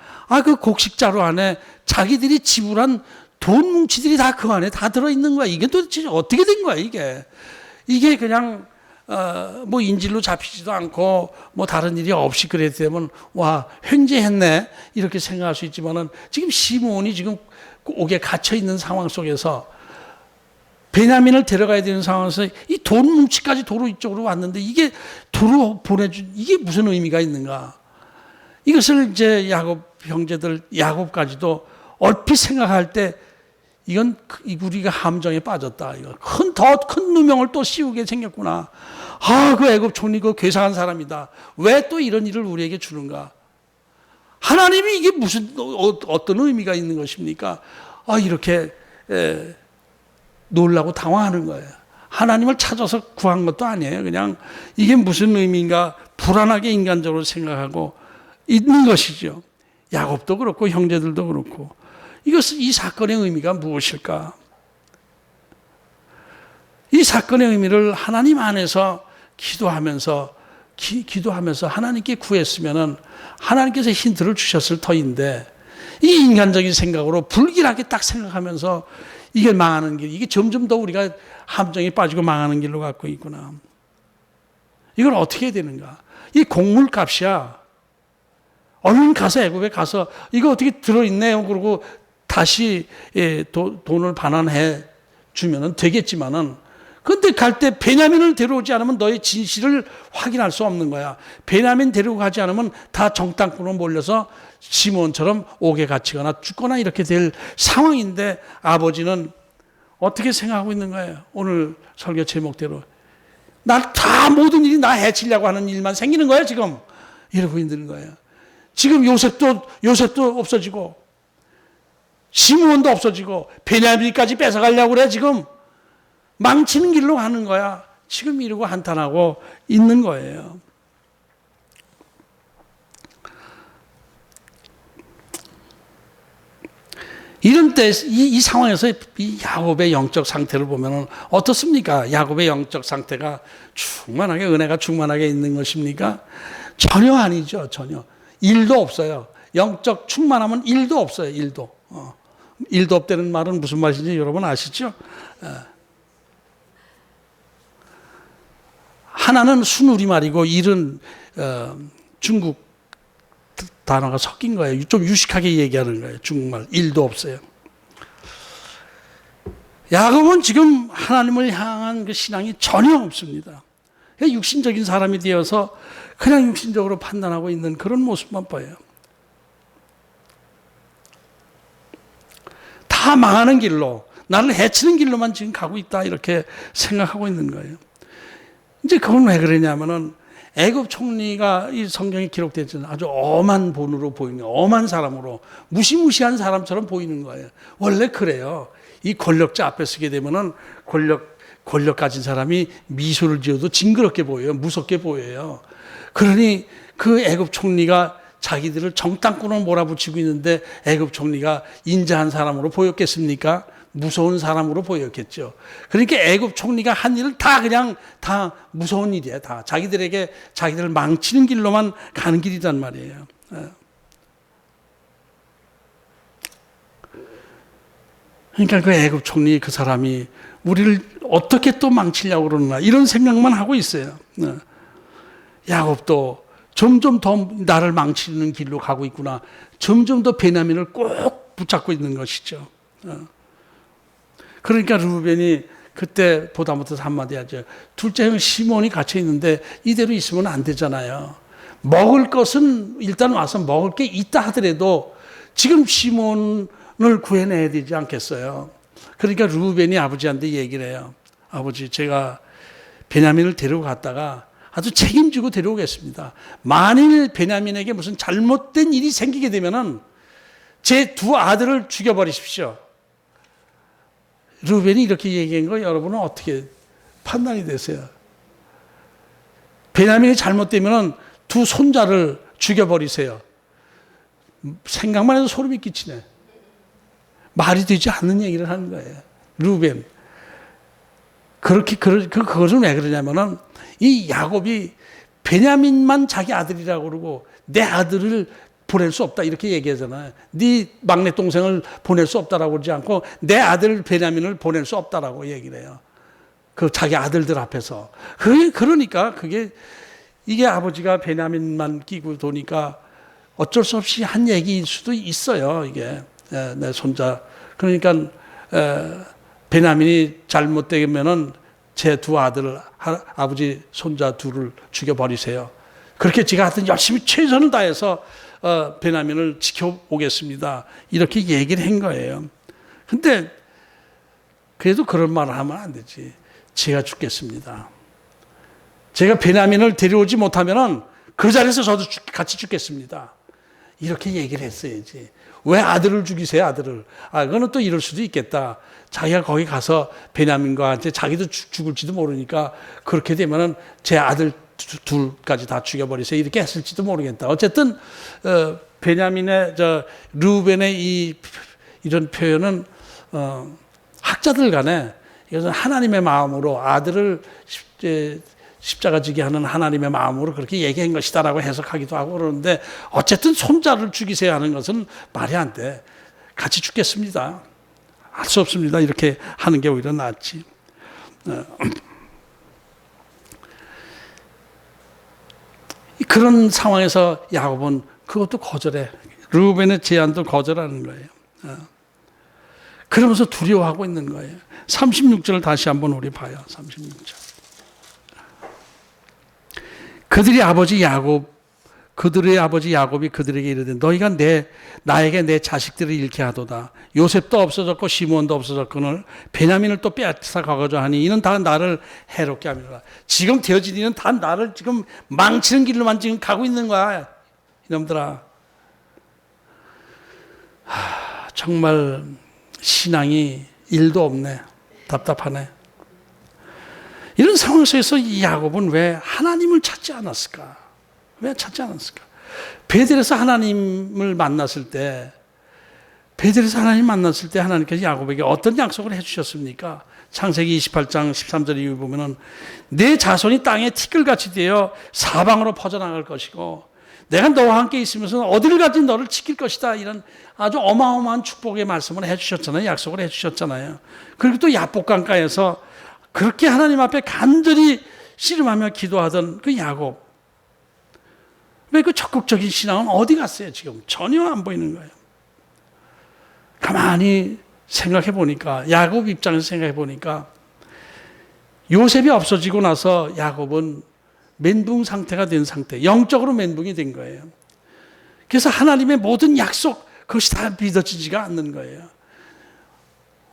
그 곡식자루 안에 자기들이 지불한 돈 뭉치들이 다 그 안에 다 들어있는 거야. 이게 도대체 어떻게 된 거야, 이게 그냥 뭐 인질로 잡히지도 않고 뭐 다른 일이 없이 그랬다면 와 횡재했네 이렇게 생각할 수 있지만은 지금 시몬이 지금 옥에 갇혀 있는 상황 속에서 베냐민을 데려가야 되는 상황에서 이 돈 뭉치까지 도로 이쪽으로 왔는데 이게 도로 보내준 이게 무슨 의미가 있는가? 이것을 이제 야곱 형제들 야곱까지도 얼핏 생각할 때 이건 우리가 함정에 빠졌다. 이거 더 큰 누명을 또 씌우게 생겼구나. 그 애굽 총리 그 괴상한 사람이다. 왜 또 이런 일을 우리에게 주는가? 하나님이 이게 무슨 어떤 의미가 있는 것입니까? 이렇게 놀라고 당황하는 거예요. 하나님을 찾아서 구한 것도 아니에요. 그냥 이게 무슨 의미인가 불안하게 인간적으로 생각하고 있는 것이죠. 야곱도 그렇고 형제들도 그렇고 이 사건의 의미가 무엇일까? 이 사건의 의미를 하나님 안에서 기도하면서 하나님께 구했으면은 하나님께서 힌트를 주셨을 터인데 이 인간적인 생각으로 불길하게 딱 생각하면서 이게 망하는 길, 이게 점점 더 우리가 함정에 빠지고 망하는 길로 갖고 있구나. 이걸 어떻게 해야 되는가? 이 곡물값이야. 얼른 가서 애굽에 가서 이거 어떻게 들어있네요. 그러고 다시 돈을 반환해 주면은 되겠지만은 근데 갈 때 베냐민을 데려오지 않으면 너의 진실을 확인할 수 없는 거야. 베냐민 데리고 가지 않으면 다 정탐꾼으로 몰려서 시몬처럼 옥에 갇히거나 죽거나 이렇게 될 상황인데 아버지는 어떻게 생각하고 있는 거예요? 오늘 설교 제목대로 다 모든 일이 나 해치려고 하는 일만 생기는 거야 지금. 이러고 있는 거예요. 지금 요셉도 없어지고 시몬도 없어지고 베냐민까지 뺏어가려고 그래 지금. 망치는 길로 가는 거야. 지금 이러고 한탄하고 있는 거예요. 이런 때, 이 상황에서 이 야곱의 영적 상태를 보면 어떻습니까? 야곱의 영적 상태가 충만하게, 은혜가 충만하게 있는 것입니까? 전혀 아니죠, 전혀. 일도 없어요. 영적 충만함은 일도 없어요, 일도. 일도 없다는 말은 무슨 말인지 여러분 아시죠? 하나는 순우리말이고 일은 중국 단어가 섞인 거예요. 좀 유식하게 얘기하는 거예요. 중국말. 일도 없어요. 야곱은 지금 하나님을 향한 그 신앙이 전혀 없습니다. 육신적인 사람이 되어서 그냥 육신적으로 판단하고 있는 그런 모습만 보여요. 다 망하는 길로, 나를 해치는 길로만 지금 가고 있다 이렇게 생각하고 있는 거예요. 이제 그건 왜 그러냐면은 애굽 총리가 이 성경에 기록되지는 아주 엄한 본으로 보이는 거예요. 엄한 사람으로, 무시무시한 사람처럼 보이는 거예요. 원래 그래요. 이 권력자 앞에 서게 되면은 권력 가진 사람이 미소를 지어도 징그럽게 보여요. 무섭게 보여요. 그러니 그 애굽 총리가 자기들을 정탐꾼으로 몰아붙이고 있는데 애굽 총리가 인자한 사람으로 보였겠습니까? 무서운 사람으로 보였겠죠. 그러니까 애굽 총리가 한 일을 다 그냥 다 무서운 일이야. 다 자기들을 망치는 길로만 가는 길이란 말이에요. 그러니까 그 애굽 총리 그 사람이 우리를 어떻게 또 망치려고 그러나 이런 생각만 하고 있어요. 야곱도 점점 더 나를 망치는 길로 가고 있구나. 점점 더 베냐민을 꼭 붙잡고 있는 것이죠. 그러니까 르우벤이 그때 보다 못해서 한마디 하죠. 둘째 형 시몬이 갇혀 있는데 이대로 있으면 안 되잖아요. 먹을 것은 일단 와서 먹을 게 있다 하더라도 지금 시몬을 구해내야 되지 않겠어요. 그러니까 르우벤이 아버지한테 얘기를 해요. 아버지, 제가 베냐민을 데리고 갔다가 아주 책임지고 데려오겠습니다. 만일 베냐민에게 무슨 잘못된 일이 생기게 되면은 제 두 아들을 죽여버리십시오. 르우벤이 이렇게 얘기한 거 여러분은 어떻게 판단이 되세요? 베냐민이 잘못되면은 두 손자를 죽여버리세요. 생각만 해도 소름이 끼치네. 말이 되지 않는 얘기를 하는 거예요. 르우벤. 그것은 왜 그러냐면은 이 야곱이 베냐민만 자기 아들이라고 그러고 내 아들을 보낼 수 없다 이렇게 얘기하잖아요. 네 막내 동생을 보낼 수 없다라고 그러지 않고 내 아들 베냐민을 보낼 수 없다라고 얘기를 해요. 그 자기 아들들 앞에서. 그러니까 이게 아버지가 베냐민만 끼고 도니까 어쩔 수 없이 한 얘기일 수도 있어요. 이게 내 손자. 그러니까 베냐민이 잘못되면은 제 두 아들을 아버지 손자 둘을 죽여버리세요. 그렇게 제가 하여튼 열심히 최선을 다해서 베냐민을 지켜보겠습니다. 이렇게 얘기를 한 거예요. 근데 그래도 그런 말을 하면 안 되지. 제가 죽겠습니다. 제가 베냐민을 데려오지 못하면은 그 자리에서 저도 같이 죽겠습니다. 이렇게 얘기를 했어야지. 왜 아들을 죽이세요, 아들을? 그거는 또 이럴 수도 있겠다. 자기가 거기 가서 베냐민과 한테 자기도 죽을지도 모르니까 그렇게 되면은 제 아들 둘까지 다 죽여버리세요. 이렇게 했을지도 모르겠다. 어쨌든, 베냐민의, 르우벤의 이런 표현은, 학자들 간에 이것은 하나님의 마음으로 아들을 십자가 지게 하는 하나님의 마음으로 그렇게 얘기한 것이다라고 해석하기도 하고 그러는데 어쨌든 손자를 죽이세요 하는 것은 말이 안 돼. 같이 죽겠습니다. 할 수 없습니다. 이렇게 하는 게 오히려 낫지. 그런 상황에서 야곱은 그것도 거절해. 르우벤의 제안도 거절하는 거예요. 그러면서 두려워하고 있는 거예요. 36절을 다시 한번 우리 봐요. 36절. 그들의 아버지 야곱이 그들에게 이르되 너희가 나에게 내 자식들을 잃게 하도다. 요셉도 없어졌고 시몬도 없어졌거늘 베냐민을 또 빼앗아 가고자 하니 이는 다 나를 해롭게 함이라. 지금 되어진 일은 다 나를 지금 망치는 길로만 지금 가고 있는 거야. 이놈들아. 정말 신앙이 일도 없네. 답답하네. 이런 상황 속에서 이 야곱은 왜 하나님을 찾지 않았을까? 왜 찾지 않았을까? 베델에서 하나님을 만났을 때 하나님께서 야곱에게 어떤 약속을 해주셨습니까? 창세기 28장 13절 이후 보면은 내 자손이 땅에 티끌같이 되어 사방으로 퍼져나갈 것이고 내가 너와 함께 있으면서 어디를 가지 너를 지킬 것이다. 이런 아주 어마어마한 축복의 말씀을 해주셨잖아요. 약속을 해주셨잖아요. 그리고 또 야복강가에서 그렇게 하나님 앞에 간절히 씨름하며 기도하던 그 야곱. 왜 그 적극적인 신앙은 어디 갔어요, 지금? 전혀 안 보이는 거예요. 가만히 생각해 보니까, 야곱 입장에서 생각해 보니까, 요셉이 없어지고 나서 야곱은 멘붕 상태가 된 상태, 영적으로 멘붕이 된 거예요. 그래서 하나님의 모든 약속, 그것이 다 믿어지지가 않는 거예요.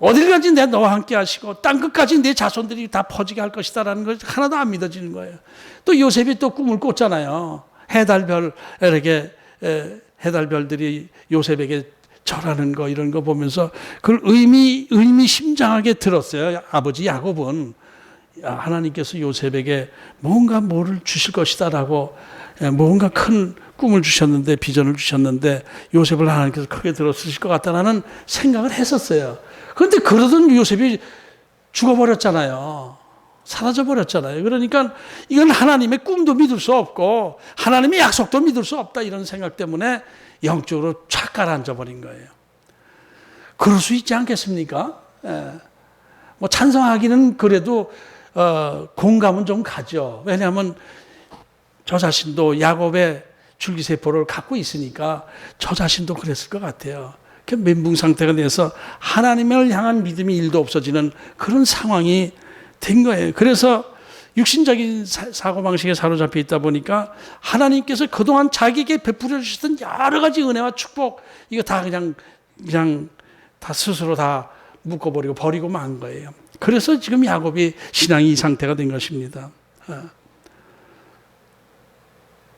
어딜 가지 내 너와 함께 하시고 땅끝까지 내 자손들이 다 퍼지게 할 것이다라는 걸 하나도 안 믿어지는 거예요. 또 요셉이 또 꿈을 꿨잖아요. 해달별에게 해달별들이 요셉에게 절하는 거 이런 거 보면서 그걸 의미심장하게 들었어요. 아버지 야곱은 하나님께서 요셉에게 뭔가 뭐를 주실 것이다라고 뭔가 큰 꿈을 주셨는데 비전을 주셨는데 요셉을 하나님께서 크게 들어쓰실 것 같다라는 생각을 했었어요. 그런데 그러던 요셉이 죽어버렸잖아요. 사라져버렸잖아요. 그러니까 이건 하나님의 꿈도 믿을 수 없고 하나님의 약속도 믿을 수 없다 이런 생각 때문에 영적으로 착 가라앉아버린 거예요. 그럴 수 있지 않겠습니까? 뭐 찬성하기는 그래도 공감은 좀 가죠. 왜냐하면 저 자신도 야곱의 줄기세포를 갖고 있으니까 저 자신도 그랬을 것 같아요. 멘붕 상태가 돼서 하나님을 향한 믿음이 1도 없어지는 그런 상황이 된 거예요. 그래서 육신적인 사고방식에 사로잡혀 있다 보니까 하나님께서 그동안 자기에게 베풀어 주셨던 여러 가지 은혜와 축복 이거 다 그냥 다 스스로 다 묶어버리고 버리고 만 거예요. 그래서 지금 야곱이 신앙이 이 상태가 된 것입니다.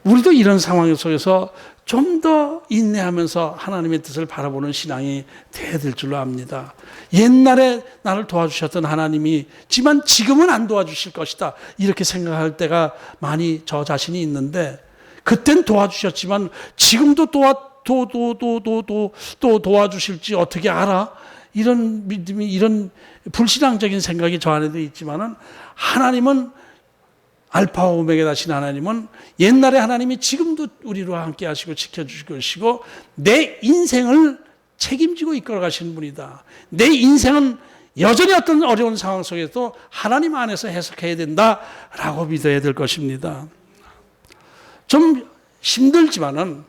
우리도 이런 상황 속에서 좀 더 인내하면서 하나님의 뜻을 바라보는 신앙이 돼야 될 줄로 압니다. 옛날에 나를 도와주셨던 하나님이지만 지금은 안 도와주실 것이다. 이렇게 생각할 때가 많이 저 자신이 있는데 그땐 도와주셨지만 지금도 또 도와주실지 어떻게 알아? 이런 믿음이 이런 불신앙적인 생각이 저 안에도 있지만은 하나님은 알파와 오메가 되신 하나님은 옛날에 하나님이 지금도 우리와 함께 하시고 지켜주시고 내 인생을 책임지고 이끌어 가시는 분이다. 내 인생은 여전히 어떤 어려운 상황 속에서도 하나님 안에서 해석해야 된다라고 믿어야 될 것입니다. 좀 힘들지만은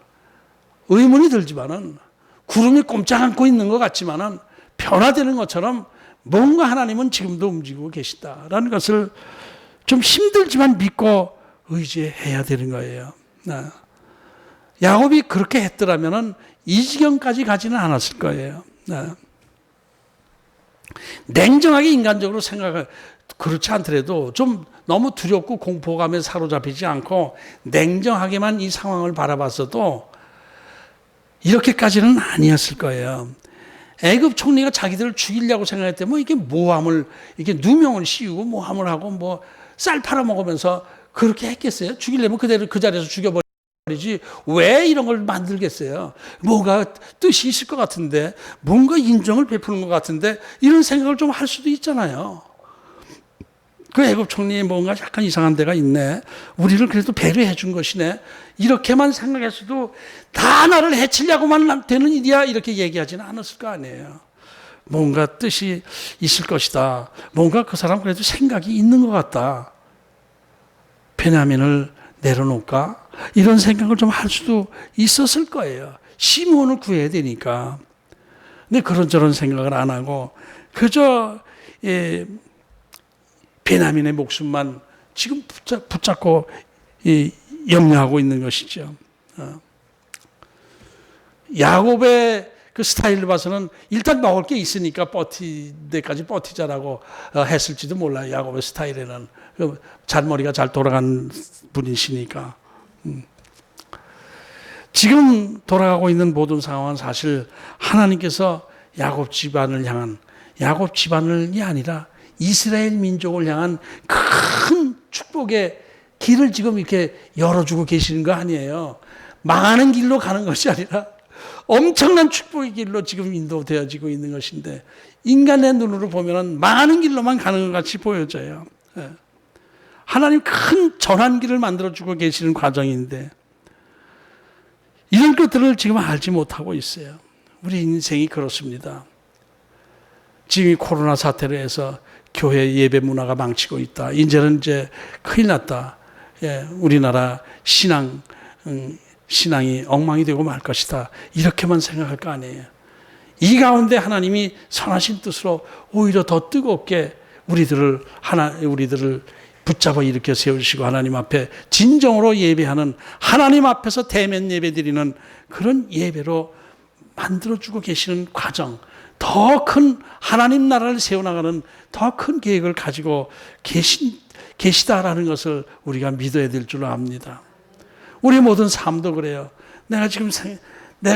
의문이 들지만은 구름이 꼼짝 않고 있는 것 같지만은 변화되는 것처럼 뭔가 하나님은 지금도 움직이고 계시다라는 것을 좀 힘들지만 믿고 의지해야 되는 거예요. 야곱이 그렇게 했더라면 이 지경까지 가지는 않았을 거예요. 냉정하게 인간적으로 생각을 그렇지 않더라도 좀 너무 두렵고 공포감에 사로잡히지 않고 냉정하게만 이 상황을 바라봤어도 이렇게까지는 아니었을 거예요. 애굽 총리가 자기들을 죽이려고 생각했더니 뭐 이게 모함을 이렇게 누명을 씌우고 모함을 하고 뭐 쌀 팔아먹으면서 그렇게 했겠어요? 죽이려면 그대로 그 자리에서 죽여버리지 왜 이런 걸 만들겠어요? 뭐가 뜻이 있을 것 같은데 뭔가 인정을 베푸는 것 같은데 이런 생각을 좀 할 수도 있잖아요. 그 애굽 총리에 뭔가 약간 이상한 데가 있네. 우리를 그래도 배려해 준 것이네. 이렇게만 생각했어도 다 나를 해치려고만 되는 일이야 이렇게 얘기하지는 않았을 거 아니에요. 뭔가 뜻이 있을 것이다. 뭔가 그 사람 그래도 생각이 있는 것 같다. 베냐민을 내려놓을까? 이런 생각을 좀 할 수도 있었을 거예요. 시므온을 구해야 되니까. 근데 그런저런 생각을 안 하고 그저 베냐민의 목숨만 지금 붙잡고 염려하고 있는 것이죠. 야곱의 그 스타일을 봐서는 일단 먹을 게 있으니까 때까지 버티자라고 했을지도 몰라요. 야곱의 스타일에는 잔머리가 잘 돌아간 분이시니까. 지금 돌아가고 있는 모든 상황은 사실 하나님께서 야곱 집안을 향한 야곱 집안이 아니라 이스라엘 민족을 향한 큰 축복의 길을 지금 이렇게 열어주고 계시는 거 아니에요. 망하는 길로 가는 것이 아니라 엄청난 축복의 길로 지금 인도되어지고 있는 것인데 인간의 눈으로 보면 망하는 길로만 가는 것 같이 보여져요. 하나님 큰 전환기를 만들어주고 계시는 과정인데 이런 것들을 지금 알지 못하고 있어요. 우리 인생이 그렇습니다. 지금 이 코로나 사태로 해서 교회 예배 문화가 망치고 있다. 이제는 큰일 났다. 우리나라 신앙이 엉망이 되고 말 것이다. 이렇게만 생각할 거 아니에요. 이 가운데 하나님이 선하신 뜻으로 오히려 더 뜨겁게 우리들을 붙잡아 일으켜 세우시고 하나님 앞에 진정으로 예배하는 하나님 앞에서 대면 예배 드리는 그런 예배로 만들어주고 계시는 과정, 더 큰 하나님 나라를 세워나가는 더 큰 계획을 가지고 계시다라는 것을 우리가 믿어야 될 줄 압니다. 우리 모든 삶도 그래요. 내가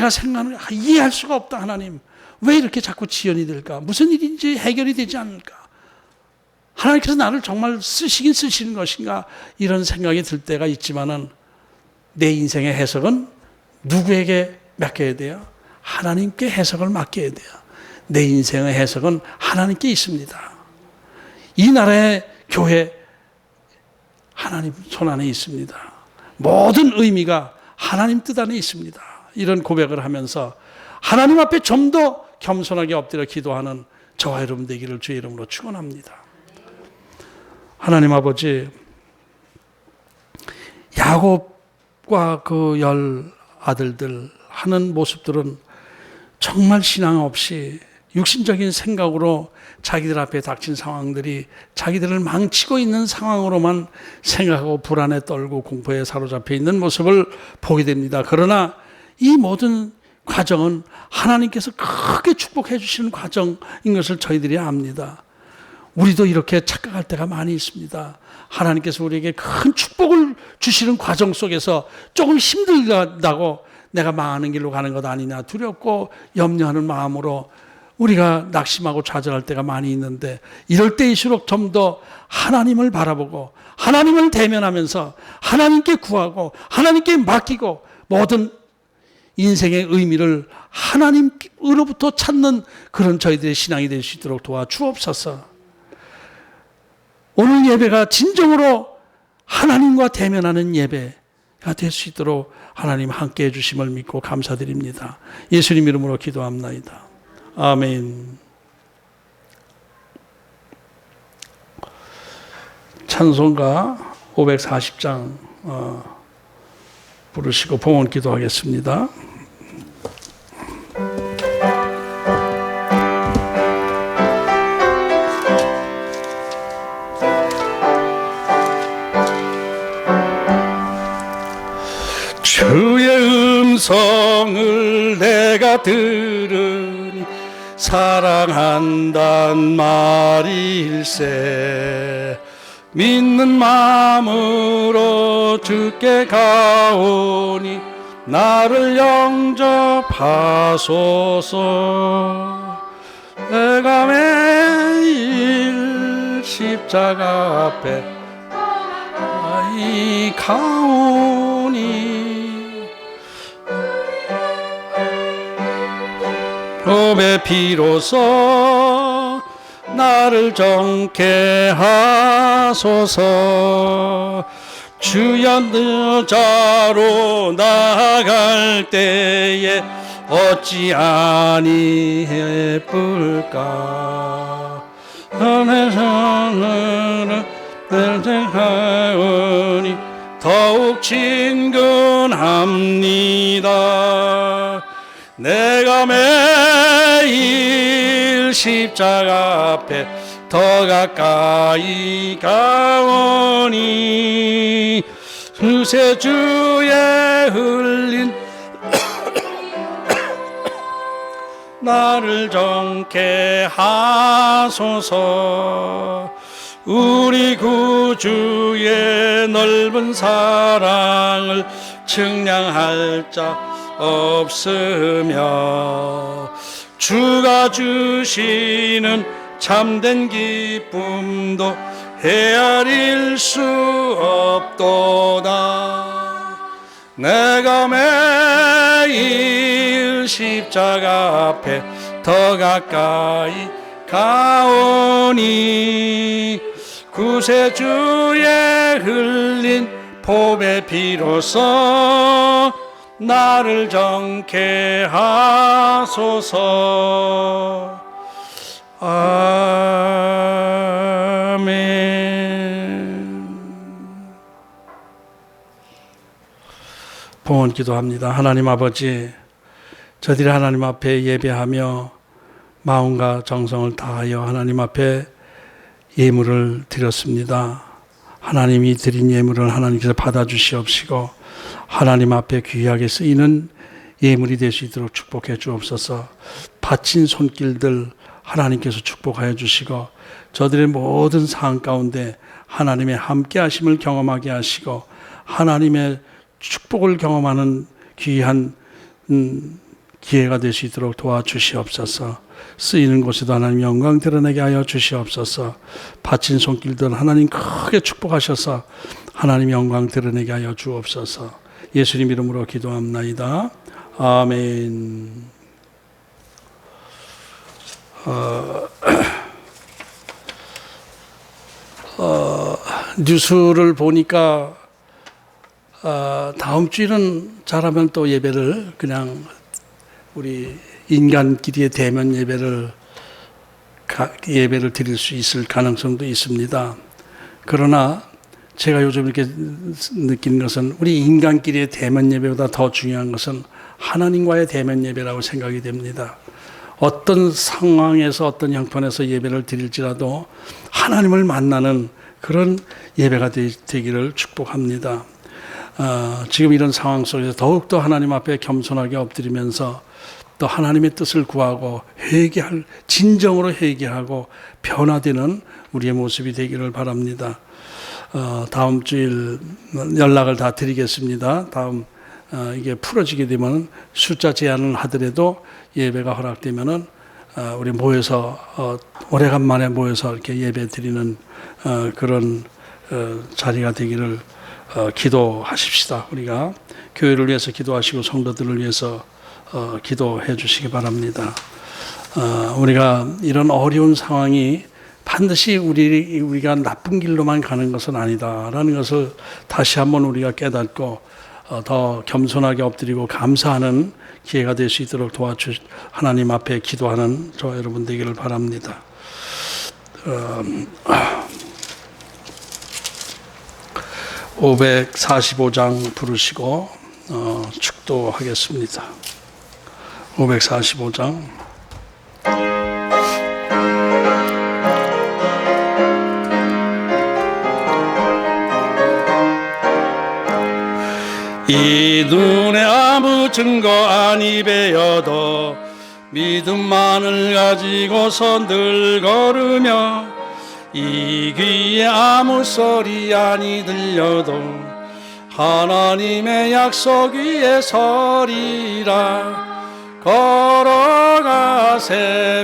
생각하는 이해할 수가 없다. 하나님 왜 이렇게 자꾸 지연이 될까? 무슨 일인지 해결이 되지 않을까? 하나님께서 나를 정말 쓰시는 것인가? 이런 생각이 들 때가 있지만은 내 인생의 해석은 누구에게 맡겨야 돼요? 하나님께 해석을 맡겨야 돼요. 내 인생의 해석은 하나님께 있습니다. 이 나라의 교회 하나님 손 안에 있습니다. 모든 의미가 하나님 뜻 안에 있습니다. 이런 고백을 하면서 하나님 앞에 좀 더 겸손하게 엎드려 기도하는 저와 여러분 되기를 주의 이름으로 축원합니다. 하나님 아버지, 야곱과 그 10 아들들 하는 모습들은 정말 신앙 없이 육신적인 생각으로 자기들 앞에 닥친 상황들이 자기들을 망치고 있는 상황으로만 생각하고 불안에 떨고 공포에 사로잡혀 있는 모습을 보게 됩니다. 그러나 이 모든 과정은 하나님께서 크게 축복해 주시는 과정인 것을 저희들이 압니다. 우리도 이렇게 착각할 때가 많이 있습니다. 하나님께서 우리에게 큰 축복을 주시는 과정 속에서 조금 힘들다고 내가 망하는 길로 가는 것 아니냐 두렵고 염려하는 마음으로 우리가 낙심하고 좌절할 때가 많이 있는데, 이럴 때일수록 좀 더 하나님을 바라보고 하나님을 대면하면서 하나님께 구하고 하나님께 맡기고 모든 인생의 의미를 하나님으로부터 찾는 그런 저희들의 신앙이 될 수 있도록 도와주옵소서. 오늘 예배가 진정으로 하나님과 대면하는 예배가 될 수 있도록 하나님 함께해 주심을 믿고 감사드립니다. 예수님 이름으로 기도합나이다. 아멘. 찬송가 540장 부르시고 봉헌 기도하겠습니다. 주의 음성을 내가 들으니 사랑한단 말일세. 믿는 마음으로 주께 가오니 나를 영접하소서. 내가 매일 십자가 앞에 가오니 법의 피로써 나를 정케 하소서. 주여 늦자로 나아갈 때에 어찌 아니해쁠까. 하늘하늘을 들하오니 더욱 친근합니다. 내가 매일 십자가 앞에 더 가까이 가오니 그새 주의 흘린 나를 정케 하소서. 우리 구주의 넓은 사랑을 측량할 자 없으며 주가 주시는 참된 기쁨도 헤아릴 수 없도다. 내가 매일 십자가 앞에 더 가까이 가오니 구세주의 흘린 보배 피로써 나를 정케 하소서. 아멘. 봉헌 기도합니다. 하나님 아버지, 저희들이 하나님 앞에 예배하며 마음과 정성을 다하여 하나님 앞에 예물을 드렸습니다. 하나님이 드린 예물을 하나님께서 받아주시옵시고 하나님 앞에 귀하게 쓰이는 예물이 될 수 있도록 축복해 주옵소서. 바친 손길들 하나님께서 축복하여 주시고 저들의 모든 상황 가운데 하나님의 함께 하심을 경험하게 하시고 하나님의 축복을 경험하는 귀한 기회가 될 수 있도록 도와주시옵소서. 쓰이는 곳에도 하나님 영광 드러내게 하여 주시옵소서. 바친 손길들 하나님 크게 축복하셔서 하나님 영광 드러내게 하여 주옵소서. 예수님 이름으로 기도합나이다. 아멘. 뉴스를 보니까 다음 주일은 잘하면 또 예배를 그냥 우리 인간끼리의 대면 예배를 드릴 수 있을 가능성도 있습니다. 그러나 제가 요즘 이렇게 느끼는 것은 우리 인간끼리의 대면 예배보다 더 중요한 것은 하나님과의 대면 예배라고 생각이 됩니다. 어떤 상황에서 어떤 형편에서 예배를 드릴지라도 하나님을 만나는 그런 예배가 되기를 축복합니다. 지금 이런 상황 속에서 더욱더 하나님 앞에 겸손하게 엎드리면서 또 하나님의 뜻을 구하고 진정으로 회개하고 변화되는 우리의 모습이 되기를 바랍니다. 다음 주일 연락을 다 드리겠습니다. 이게 풀어지게 되면 숫자 제한을 하더라도 예배가 허락되면은 우리 모여서 오래간만에 모여서 이렇게 예배 드리는 그런 자리가 되기를 기도하십시다. 우리가 교회를 위해서 기도하시고 성도들을 위해서 기도해 주시기 바랍니다. 우리가 이런 어려운 상황이 반드시 우리가 나쁜 길로만 가는 것은 아니다라는 것을 다시 한번 우리가 깨닫고 더 겸손하게 엎드리고 감사하는 기회가 될 수 있도록 하나님 앞에 기도하는 저 여러분 되기를 바랍니다. 545장 부르시고 축도하겠습니다. 545장 이 눈에 아무 증거 아니 배여도 믿음만을 가지고서 늘 걸으며 이 귀에 아무 소리 아니 들려도 하나님의 약속 위에 서리라. 걸어가세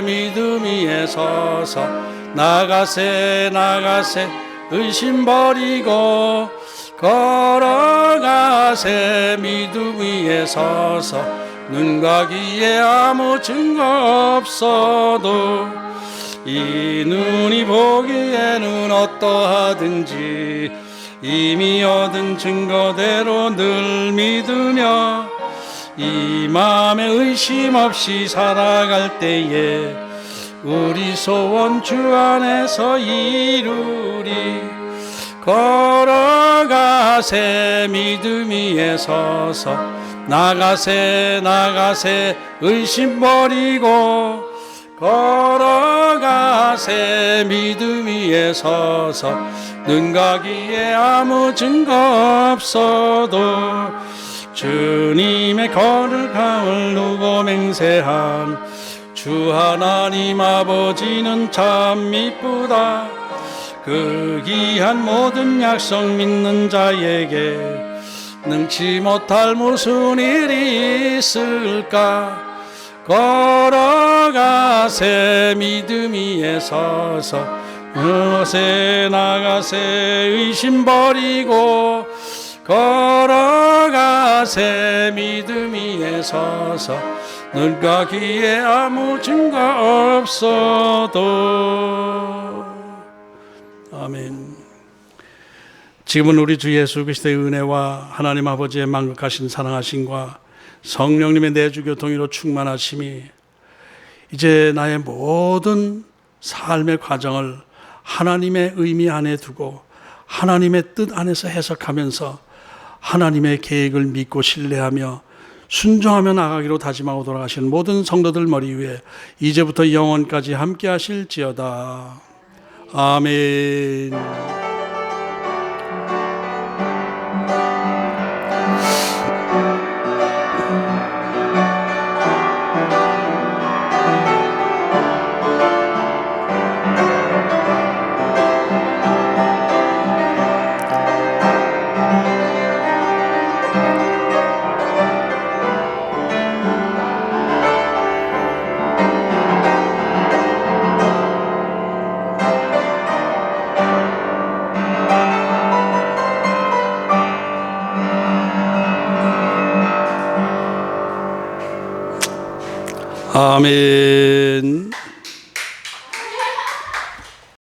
믿음 위에 서서 나가세 의심 버리고 걸어가세 믿음 위에 서서 눈과 귀에 아무 증거 없어도 이 눈이 보기에는 어떠하든지 이미 얻은 증거대로 늘 믿으며 이 마음에 의심 없이 살아갈 때에 우리 소원 주 안에서 이루리. 걸어가세 믿음 위에 서서 나가세 의심 버리고 걸어가세 믿음 위에 서서 눈과 귀에 아무 증거 없어도 주님의 거룩함을 누고 맹세한 주 하나님 아버지는 참 미쁘다. 그 귀한 모든 약속 믿는 자에게 능치 못할 무슨 일이 있을까. 걸어가세 믿음 위에 서서 나가세 의심 버리고 걸어가세 믿음 위에 서서 눈과 귀에 아무 증거 없어도. 아멘. 지금은 우리 주 예수 그리스도의 은혜와 하나님 아버지의 만극하신 사랑하심과 성령님의 내주 교통으로 충만하심이 이제 나의 모든 삶의 과정을 하나님의 의미 안에 두고 하나님의 뜻 안에서 해석하면서 하나님의 계획을 믿고 신뢰하며 순종하며 나가기로 다짐하고 돌아가시는 모든 성도들 머리 위에 이제부터 영원까지 함께 하실지어다. 아멘. 아멘.